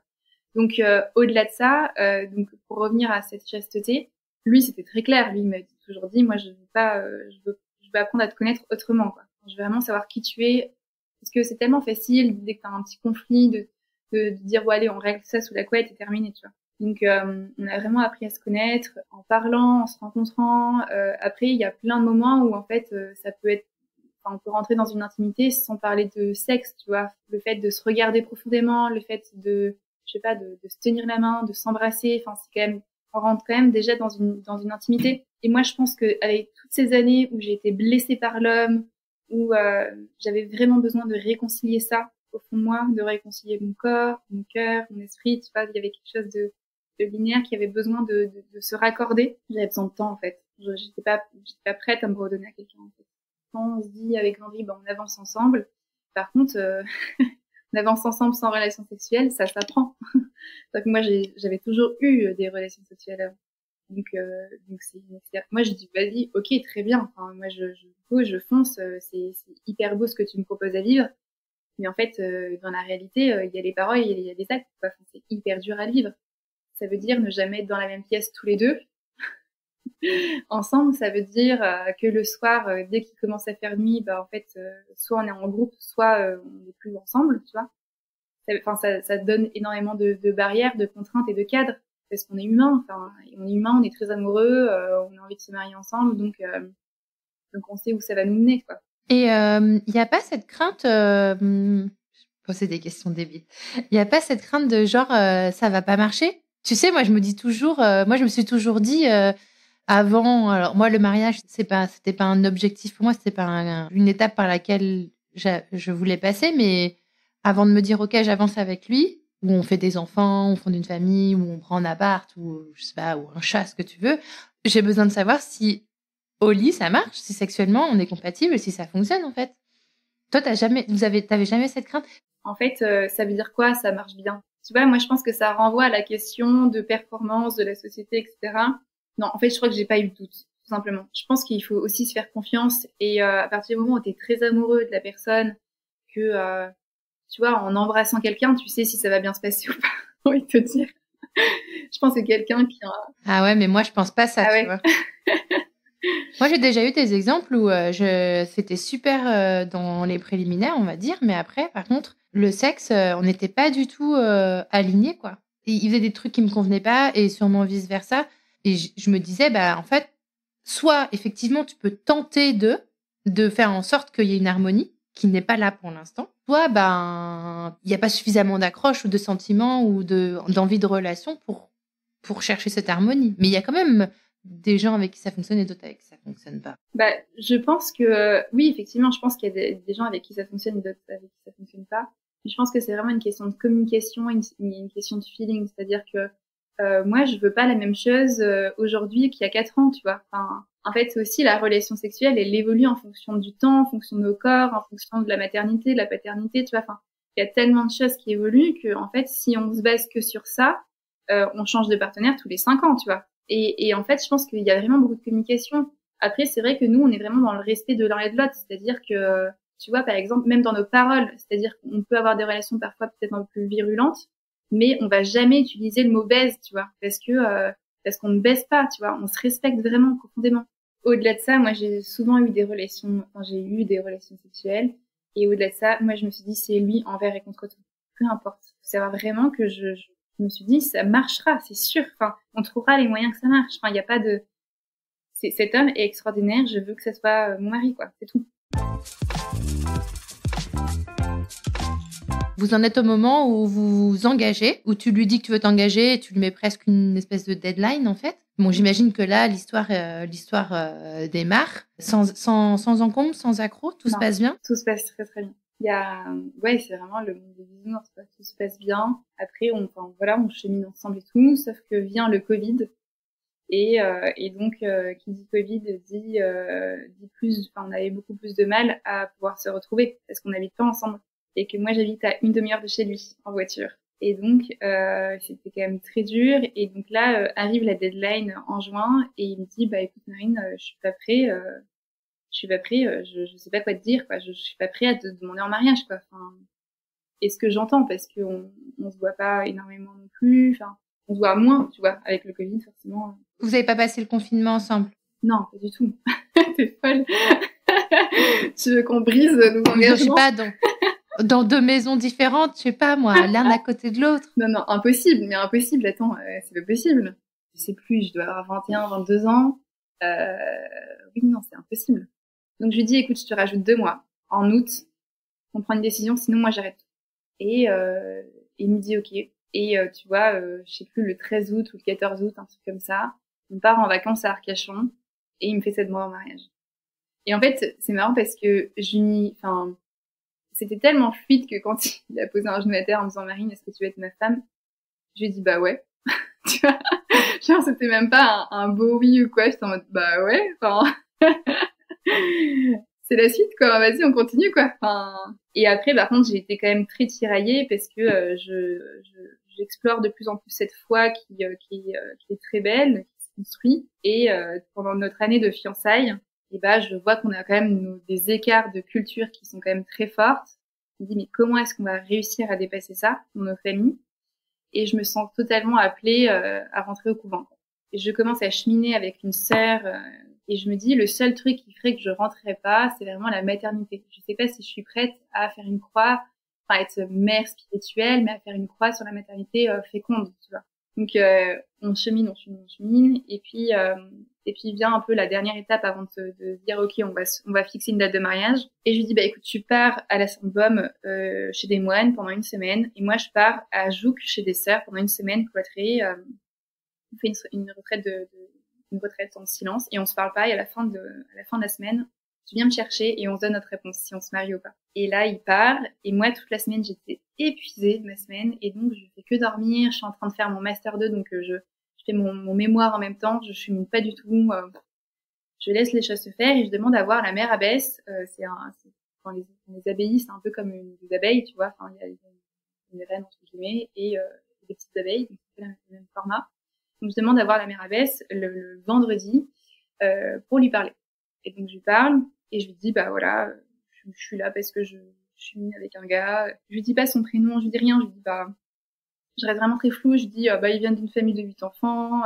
Speaker 1: Donc au-delà de ça, donc pour revenir à cette chasteté, lui c'était très clair. Lui il m'a toujours dit, moi je veux apprendre à te connaître autrement, quoi. Je veux vraiment savoir qui tu es, parce que c'est tellement facile dès que t'as un petit conflit de dire bon allez on règle ça sous la couette et terminé, tu vois. Donc on a vraiment appris à se connaître en parlant, en se rencontrant. Après il y a plein de moments où en fait ça peut être, on peut rentrer dans une intimité sans parler de sexe, tu vois. Le fait de se regarder profondément, le fait de, je sais pas, de se tenir la main, de s'embrasser, enfin, c'est quand même, on rentre quand même déjà dans une intimité. Et moi, je pense que avec toutes ces années où j'ai été blessée par l'homme, où j'avais vraiment besoin de réconcilier ça au fond de moi, de réconcilier mon corps, mon cœur, mon esprit, tu vois, il y avait quelque chose de linéaire qui avait besoin de se raccorder. J'avais besoin de temps, en fait. J'étais pas prête à me redonner à quelqu'un, en fait. Quand on se dit avec Landry, ben, on avance ensemble. Par contre, on avance ensemble sans relation sexuelle, ça s'apprend. Donc moi, j'avais toujours eu des relations sexuelles avant. Donc moi, je dis, vas-y, ok, très bien. Enfin, moi, je fonce, c'est hyper beau ce que tu me proposes à vivre. Mais en fait, dans la réalité, il y a les paroles, il y a les actes, quoi. Enfin, c'est hyper dur à vivre. Ça veut dire ne jamais être dans la même pièce tous les deux. Ensemble, ça veut dire que le soir, dès qu'il commence à faire nuit, bah en fait, soit on est en groupe, soit on n'est plus ensemble, tu vois. Ça donne énormément de barrières, de contraintes et de cadres, parce qu'on est humain. Enfin, on est humain, on est très amoureux, on a envie de se marier ensemble, donc on sait où ça va nous mener, quoi.
Speaker 2: Et il n'y a pas cette crainte, poser des questions débiles. Il n'y a pas cette crainte de genre ça va pas marcher. Tu sais, moi je me suis toujours dit avant. Alors moi le mariage c'était pas un objectif pour moi, c'était pas une étape par laquelle je voulais passer, mais avant de me dire ok j'avance avec lui, où on fait des enfants, on fonde une famille, où on prend un appart ou je sais pas ou un chat, ce que tu veux, j'ai besoin de savoir si au lit, ça marche, si sexuellement on est compatible, si ça fonctionne en fait. Toi, t'avais jamais cette crainte?
Speaker 1: En fait, ça veut dire quoi, ça marche bien? Tu vois, moi je pense que ça renvoie à la question de performance de la société, etc. Non, en fait, je crois que j'ai pas eu de doute, tout simplement. Je pense qu'il faut aussi se faire confiance et à partir du moment où tu es très amoureux de la personne, que tu vois, en embrassant quelqu'un, tu sais si ça va bien se passer ou pas. J'ai envie de te dire. Je pense que quelqu'un qui a...
Speaker 2: Ah ouais, mais moi je pense pas ça,
Speaker 1: Ah
Speaker 2: tu
Speaker 1: ouais.
Speaker 2: vois. Moi, j'ai déjà eu des exemples où c'était super dans les préliminaires, on va dire, mais après, par contre, le sexe, on n'était pas du tout alignés, quoi. Il faisait des trucs qui me convenaient pas et sûrement vice versa. Et je me disais, bah en fait, soit effectivement tu peux tenter de faire en sorte qu'il y ait une harmonie qui n'est pas là pour l'instant, soit ben il n'y a pas suffisamment d'accroche ou de sentiments ou d'envie de relation pour chercher cette harmonie. Mais il y a quand même des gens avec qui ça fonctionne et d'autres avec qui ça fonctionne pas.
Speaker 1: Bah, je pense que oui, effectivement, je pense qu'il y a des gens avec qui ça fonctionne et d'autres avec qui ça fonctionne pas. Mais je pense que c'est vraiment une question de communication, une question de feeling. C'est-à-dire que moi, je veux pas la même chose aujourd'hui qu'il y a 4 ans, tu vois. Enfin, en fait, c'est aussi la relation sexuelle, elle évolue en fonction du temps, en fonction de nos corps, en fonction de la maternité, de la paternité, tu vois. Enfin, il y a tellement de choses qui évoluent que, en fait, si on se base que sur ça, on change de partenaire tous les 5 ans, tu vois. Et en fait, je pense qu'il y a vraiment beaucoup de communication. Après, c'est vrai que nous, on est vraiment dans le respect de l'un et de l'autre. C'est-à-dire que, tu vois, par exemple, même dans nos paroles, c'est-à-dire qu'on peut avoir des relations parfois peut-être un peu plus virulentes, mais on va jamais utiliser le mot baise, tu vois, parce qu'on ne baise pas, tu vois, on se respecte vraiment profondément. Au-delà de ça, moi j'ai eu des relations sexuelles, et au-delà de ça, moi je me suis dit c'est lui envers et contre tout, peu importe. C'est vraiment que je me suis dit ça marchera, c'est sûr. Enfin, on trouvera les moyens que ça marche. Enfin, il y a pas de, cet homme est extraordinaire, je veux que ça soit mon mari, quoi, c'est tout.
Speaker 2: Vous en êtes au moment où vous vous engagez, où tu lui dis que tu veux t'engager et tu lui mets presque une espèce de deadline, en fait. Bon, j'imagine que là, l'histoire démarre sans encombre, sans accroc, tout se passe bien.
Speaker 1: Tout se passe très très bien. Ouais, c'est vraiment le monde des bisounours, quoi. Tout se passe bien. Après, on chemine ensemble et tout, sauf que vient le Covid. Et donc, qui dit Covid dit plus, enfin, on avait beaucoup plus de mal à pouvoir se retrouver parce qu'on n'habite pas ensemble et que moi j'habite à une demi-heure de chez lui en voiture. Et donc, c'était quand même très dur. Et donc là, arrive la deadline en juin et il me dit, bah écoute Marine, je suis pas prêt, je sais pas quoi te dire, quoi. Je suis pas prêt à te demander en mariage, quoi. Enfin, et ce que j'entends, parce qu'on se voit pas énormément non plus. Enfin, on se voit moins, tu vois, avec le Covid, forcément.
Speaker 2: Vous avez pas passé le confinement ensemble?
Speaker 1: Non, pas du tout. T'es folle. Tu veux qu'on brise nos engagements?
Speaker 2: Je sais pas, dans deux maisons différentes, je sais pas moi, l'un à côté de l'autre.
Speaker 1: Non, impossible, mais impossible. Attends, c'est pas possible. Je sais plus, je dois avoir 21, 22 ans. Oui, non, c'est impossible. Donc je lui dis, écoute, je te rajoute 2 mois. En août, on prend une décision, sinon moi j'arrête. Et il me dit ok. Et tu vois, je sais plus, le 13 août ou le 14 août, un truc comme ça, on part en vacances à Arcachon et il me fait cette demande en mariage. Et en fait, c'est marrant parce que c'était tellement fluide que quand il a posé un genou à terre en me disant Marine, est-ce que tu veux être ma femme? Je lui ai dit bah ouais. Tu vois, genre c'était même pas un beau oui ou quoi. J'étais en mode bah ouais. Enfin, c'est la suite quoi. Vas-y, on continue quoi. Enfin, et après, par contre, j'ai été quand même très tiraillée parce que j'explore de plus en plus cette foi qui est très belle, qui se construit. Et pendant notre année de fiançailles, et bah je vois qu'on a quand même des écarts de culture qui sont quand même très fortes. Je me dis mais comment est-ce qu'on va réussir à dépasser ça dans nos familles? Et je me sens totalement appelée à rentrer au couvent. Et je commence à cheminer avec une sœur et je me dis le seul truc qui ferait que je rentrerais pas, c'est vraiment la maternité. Je sais pas si je suis prête à faire une croix, enfin être mère spirituelle, mais à faire une croix sur la maternité féconde, tu vois. Donc on chemine, et puis vient un peu la dernière étape avant de dire ok, on va fixer une date de mariage. Et je lui dis bah écoute, tu pars à la Sainte-Baume chez des moines pendant une semaine, et moi je pars à Jouques chez des sœurs pendant une semaine cloîtrée. On fait une retraite en silence et on se parle pas. Et à la fin de la semaine, tu viens me chercher et on se donne notre réponse si on se marie ou pas. Et là, il part. Et moi, toute la semaine, j'étais épuisée de ma semaine. Et donc, je fais que dormir. Je suis en train de faire mon master 2. Donc, je fais mon mémoire en même temps. Je chemine pas du tout. Je laisse les choses se faire et je demande à voir la mère abbesse. Quand les abbayes, c'est un peu comme des abeilles, tu vois. Enfin, il y a une reine, entre guillemets, et des petites abeilles. Donc, c'est le même format. Donc, je demande à voir la mère abbesse le vendredi pour lui parler. Et donc, je lui parle et je lui dis, bah voilà, je suis là parce que je suis mis avec un gars. Je lui dis pas son prénom, je lui dis rien. Je lui dis, bah, je reste vraiment très floue. Je lui dis, bah, il vient d'une famille de 8 enfants,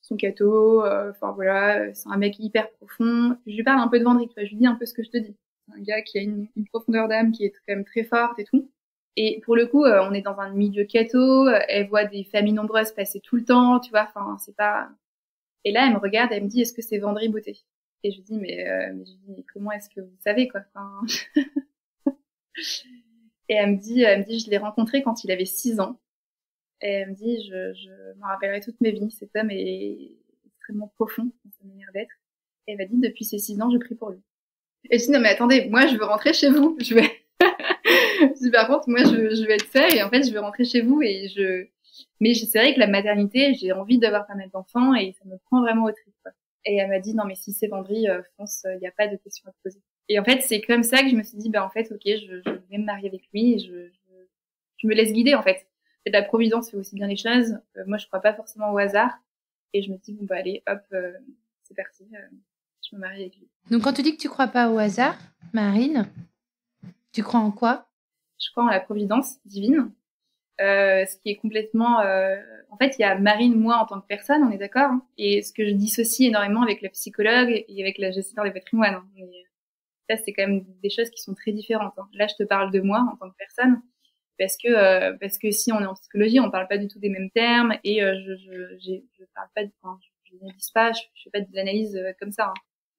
Speaker 1: son catho, enfin voilà, c'est un mec hyper profond. Je lui parle un peu de Vendry, tu vois, je lui dis un peu ce que je te dis. C'est un gars qui a une profondeur d'âme qui est quand même très forte et tout. Et pour le coup, on est dans un milieu catho, elle voit des familles nombreuses passer tout le temps, tu vois, enfin, c'est pas... Et là, elle me regarde, elle me dit, est-ce que c'est Vendry Beauté? Et je lui dis, mais comment est-ce que vous savez, quoi? Enfin... Et elle me dit, je l'ai rencontré quand il avait 6 ans. Et elle me dit, je m'en rappellerai toute ma vie. Cet homme est extrêmement profond dans sa manière d'être. Et elle m'a dit, depuis ses 6 ans, je prie pour lui. Et je dis, non, mais attendez, moi, je veux rentrer chez vous. Je dis, par contre, moi, je vais être sœur et en fait, je veux rentrer chez vous mais c'est vrai que la maternité, j'ai envie d'avoir pas mal d'enfants et ça me prend vraiment au trip, quoi. Et elle m'a dit, non, mais si c'est Vendry, fonce, il n'y a pas de question à te poser. Et en fait, c'est comme ça que je me suis dit, bah, en fait, ok, je vais me marier avec lui et je me laisse guider, en fait. Et la providence fait aussi bien les choses. Moi, je crois pas forcément au hasard. Et je me dis, bon, bah, allez, hop, c'est parti, je me marie avec lui.
Speaker 2: Donc, quand tu dis que tu crois pas au hasard, Marine, tu crois en quoi?
Speaker 1: Je crois en la providence divine. ce qui est complètement... En fait, il y a Marine, moi, en tant que personne, on est d'accord, hein, et ce que je dissocie énormément avec la psychologue et avec la gestionnaire des patrimoines. Hein. Mais ça, c'est quand même des choses qui sont très différentes. Hein. Là, je te parle de moi en tant que personne, parce que si on est en psychologie, on parle pas du tout des mêmes termes, et je parle pas, enfin, je n'analyse pas, je fais pas de l'analyse comme ça. Hein.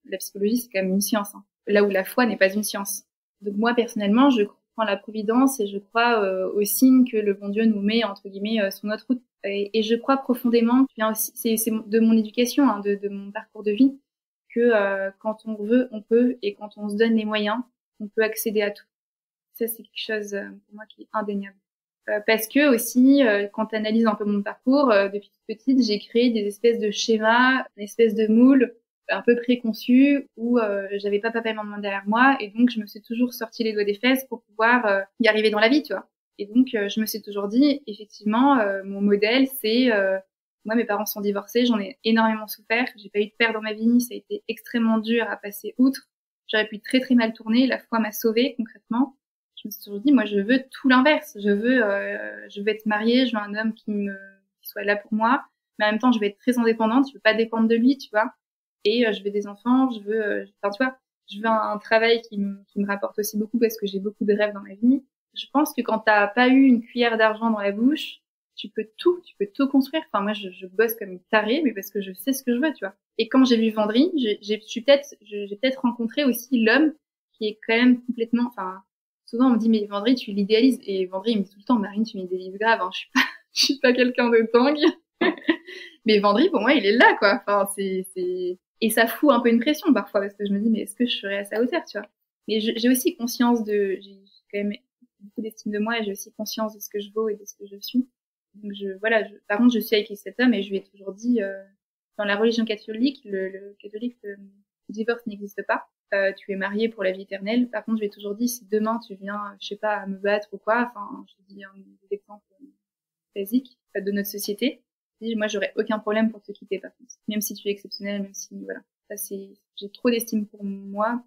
Speaker 1: La psychologie, c'est quand même une science, hein, là où la foi n'est pas une science. Donc moi, personnellement, je crois en la providence et je crois aux signes que le bon Dieu nous met, entre guillemets, sur notre route. Et je crois profondément, bien aussi, c'est de mon éducation, hein, de mon parcours de vie, que quand on veut, on peut, et quand on se donne les moyens, on peut accéder à tout. Ça, c'est quelque chose pour moi qui est indéniable. Parce que aussi, quand tu analyses un peu mon parcours, depuis toute petite, j'ai créé des espèces de schémas, une espèce de moule un peu préconçu où j'avais pas papa et maman derrière moi, et donc je me suis toujours sorti les doigts des fesses pour pouvoir y arriver dans la vie, tu vois. Et donc je me suis toujours dit, effectivement, mon modèle, c'est moi, mes parents sont divorcés, j'en ai énormément souffert, j'ai pas eu de père dans ma vie, ça a été extrêmement dur à passer outre, j'aurais pu très très mal tourner, la foi m'a sauvée concrètement. Je me suis toujours dit, moi, je veux tout l'inverse. Je veux être mariée, je veux un homme qui soit là pour moi, mais en même temps, je veux être très indépendante, je veux pas dépendre de lui, tu vois. Et je veux des enfants, enfin, tu vois, je veux un travail qui me rapporte aussi beaucoup parce que j'ai beaucoup de rêves dans ma vie. Je pense que quand t'as pas eu une cuillère d'argent dans la bouche, tu peux tout construire. Enfin, moi, je bosse comme une tarée, mais parce que je sais ce que je veux, tu vois. Et quand j'ai vu Vendry, j'ai peut-être rencontré aussi l'homme qui est quand même complètement, enfin, souvent on me dit, mais Vendry, tu l'idéalises. Et Vendry, il me dit tout le temps, Marine, tu m'idéalises grave, hein, je suis pas quelqu'un de dingue. Mais Vendry, pour moi, il est là, quoi. Enfin, et ça fout un peu une pression parfois, parce que je me dis, mais est-ce que je serais à sa hauteur, tu vois? Mais j'ai aussi conscience j'ai quand même beaucoup d'estime de moi, et j'ai aussi conscience de ce que je vaux et de ce que je suis. Donc par contre, je suis avec cet homme, et je lui ai toujours dit, dans la religion catholique, le divorce n'existe pas. Tu es marié pour la vie éternelle. Par contre, je lui ai toujours dit, si demain tu viens, je sais pas, me battre ou quoi, enfin, je dis un exemple basique de notre société, moi, j'aurais aucun problème pour te quitter, par contre. Même si tu es exceptionnel, même si, voilà. Ça, j'ai trop d'estime pour moi,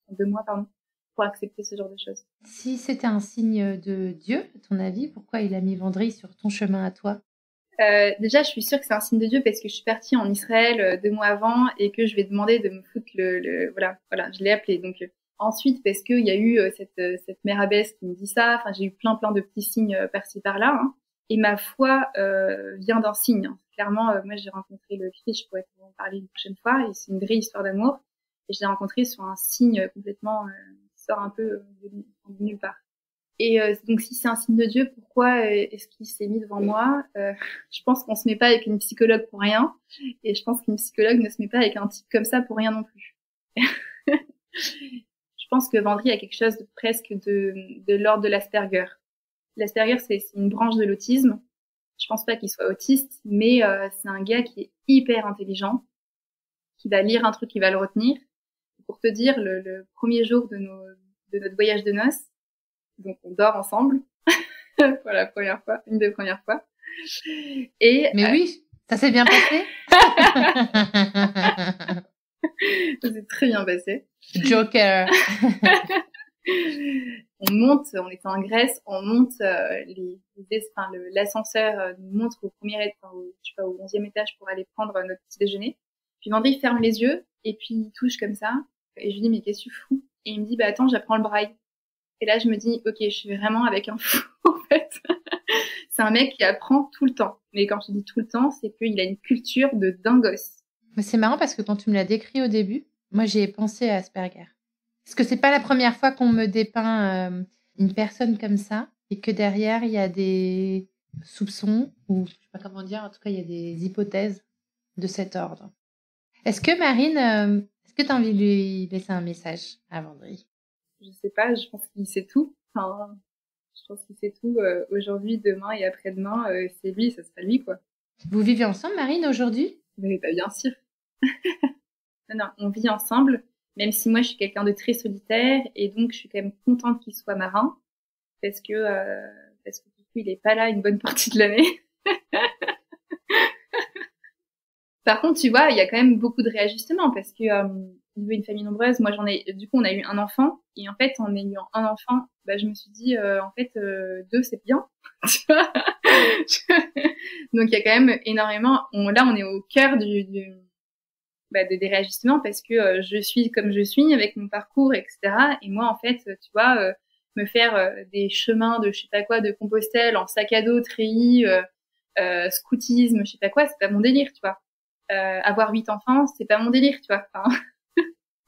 Speaker 1: de moi, pardon, pour accepter ce genre de choses.
Speaker 2: Si c'était un signe de Dieu, à ton avis, pourquoi il a mis Vendry sur ton chemin à toi?
Speaker 1: Déjà, je suis sûre que c'est un signe de Dieu parce que je suis partie en Israël 2 mois avant et que je vais demander de me foutre voilà, je l'ai appelé. Donc, ensuite, parce qu'il y a eu cette mère abbesse qui me dit ça, enfin, j'ai eu plein de petits signes par-ci par-là, hein. Et ma foi vient d'un signe. Hein. Clairement, moi, j'ai rencontré le Christ, je pourrais en parler une prochaine fois, et c'est une vraie histoire d'amour. Et je l'ai rencontré sur un signe complètement qui sort un peu de nulle part. Et donc, si c'est un signe de Dieu, pourquoi est-ce qu'il s'est mis devant moi? Je pense qu'on se met pas avec une psychologue pour rien, et je pense qu'une psychologue ne se met pas avec un type comme ça pour rien non plus. Je pense que Vendry a quelque chose de presque de l'ordre de l'Asperger. L'Asperger, c'est une branche de l'autisme. Je pense pas qu'il soit autiste, mais c'est un gars qui est hyper intelligent, qui va lire un truc, qui va le retenir. Pour te dire, le premier jour de notre voyage de noces, donc on dort ensemble pour la première fois, une des premières fois. Et
Speaker 2: mais oui, ça s'est bien passé.
Speaker 1: Ça s'est très bien passé.
Speaker 2: Joker.
Speaker 1: On était en Grèce, on monte l'ascenseur nous montre au premier étage, au 11e étage pour aller prendre notre petit déjeuner. Puis Vendry ferme les yeux et puis il touche comme ça, et je lui dis, mais qu'est-ce que tu fous? Et il me dit, bah attends, j'apprends le braille. Et là je me dis, ok, je suis vraiment avec un fou en fait. C'est un mec qui apprend tout le temps. Mais quand je dis tout le temps, c'est qu'il a une culture de dingos.
Speaker 2: Mais c'est marrant parce que quand tu me l'as décrit au début, moi j'ai pensé à Asperger. Parce que c'est pas la première fois qu'on me dépeint une personne comme ça, et que derrière il y a des soupçons, ou je sais pas comment dire, en tout cas il y a des hypothèses de cet ordre. Est-ce que Marine, est-ce que tu as envie de lui laisser un message à Vendry?
Speaker 1: Je sais pas, je pense qu'il sait tout. Enfin, je pense qu'il sait tout. Aujourd'hui, demain et après-demain, c'est lui, ça sera lui, quoi.
Speaker 2: Vous vivez ensemble, Marine, aujourd'hui?
Speaker 1: Mais pas bien sûr. Non, on vit ensemble, même si moi je suis quelqu'un de très solitaire, et donc je suis quand même contente qu'il soit marin, parce que du coup il est pas là une bonne partie de l'année. Par contre, tu vois, il y a quand même beaucoup de réajustements, parce que veut une famille nombreuse. Moi, du coup, on a eu un enfant. Et en fait, en ayant un enfant, je me suis dit, en fait, 2, c'est bien. Tu vois. Donc, il y a quand même énormément. Là, on est au cœur des réajustements parce que je suis comme je suis avec mon parcours, etc. Et moi, en fait, tu vois, me faire des chemins de je sais pas quoi, de Compostelle en sac à dos, treillis, scoutisme, je sais pas quoi, c'est pas mon délire, tu vois. Avoir 8 enfants, c'est pas mon délire, tu vois. Enfin,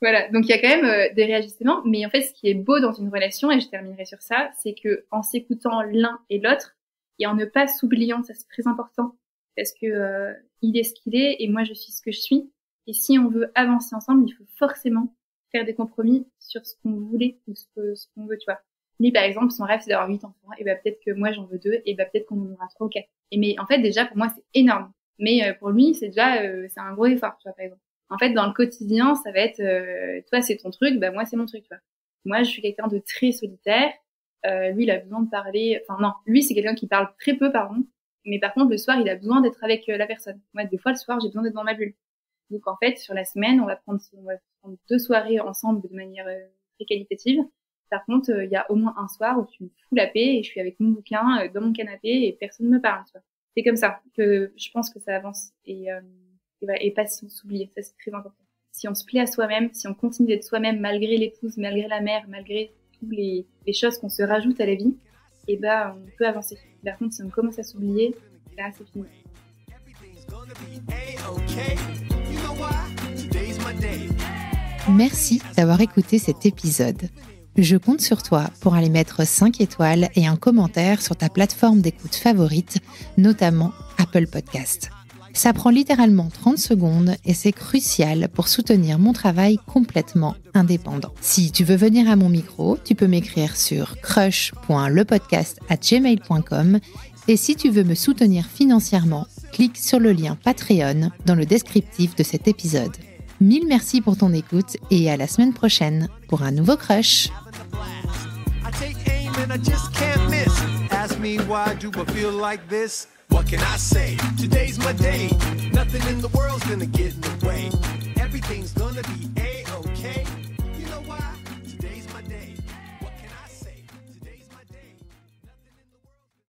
Speaker 1: voilà. Donc il y a quand même des réajustements, mais en fait, ce qui est beau dans une relation, et je terminerai sur ça, c'est que en s'écoutant l'un et l'autre, et en ne pas s'oubliant, ça c'est très important, parce que il est ce qu'il est, et moi je suis ce que je suis. Et si on veut avancer ensemble, il faut forcément faire des compromis sur ce qu'on voulait ou ce qu'on veut, tu vois. Lui, par exemple, son rêve, c'est d'avoir 8 enfants. Et peut-être que moi, j'en veux 2. Et peut-être qu'on en aura 3 ou 4. Mais en fait, déjà, pour moi, c'est énorme. Mais pour lui, c'est déjà, c'est un gros effort, tu vois, par exemple. En fait, dans le quotidien, ça va être, toi, c'est ton truc, moi, c'est mon truc, tu vois. Moi, je suis quelqu'un de très solitaire. Lui, il a besoin de parler. Enfin, non, lui, c'est quelqu'un qui parle très peu, pardon. Mais par contre, le soir, il a besoin d'être avec la personne. Moi, des fois, le soir, j'ai besoin d'être dans ma bulle. Donc, en fait, sur la semaine, on va prendre 2 soirées ensemble de manière très qualitative. Par contre, il y a au moins un soir où tu me fous la paix et je suis avec mon bouquin dans mon canapé et personne ne me parle, tu vois. C'est comme ça que je pense que ça avance et pas si on s'oublie. Ça, c'est très important. Si on se plaît à soi-même, si on continue d'être soi-même malgré l'épouse, malgré la mère, malgré toutes les choses qu'on se rajoute à la vie, on peut avancer. Par contre, si on commence à s'oublier, là, c'est fini.
Speaker 2: Merci d'avoir écouté cet épisode. Je compte sur toi pour aller mettre 5 étoiles et un commentaire sur ta plateforme d'écoute favorite, notamment Apple Podcast. Ça prend littéralement 30 secondes et c'est crucial pour soutenir mon travail complètement indépendant. Si tu veux venir à mon micro, tu peux m'écrire sur crush.lepodcast@gmail.com et si tu veux me soutenir financièrement, clique sur le lien Patreon dans le descriptif de cet épisode. 1000 merci pour ton écoute et à la semaine prochaine pour un nouveau Crush. What can I say? Today's my day. Nothing in the world's gonna get in the way.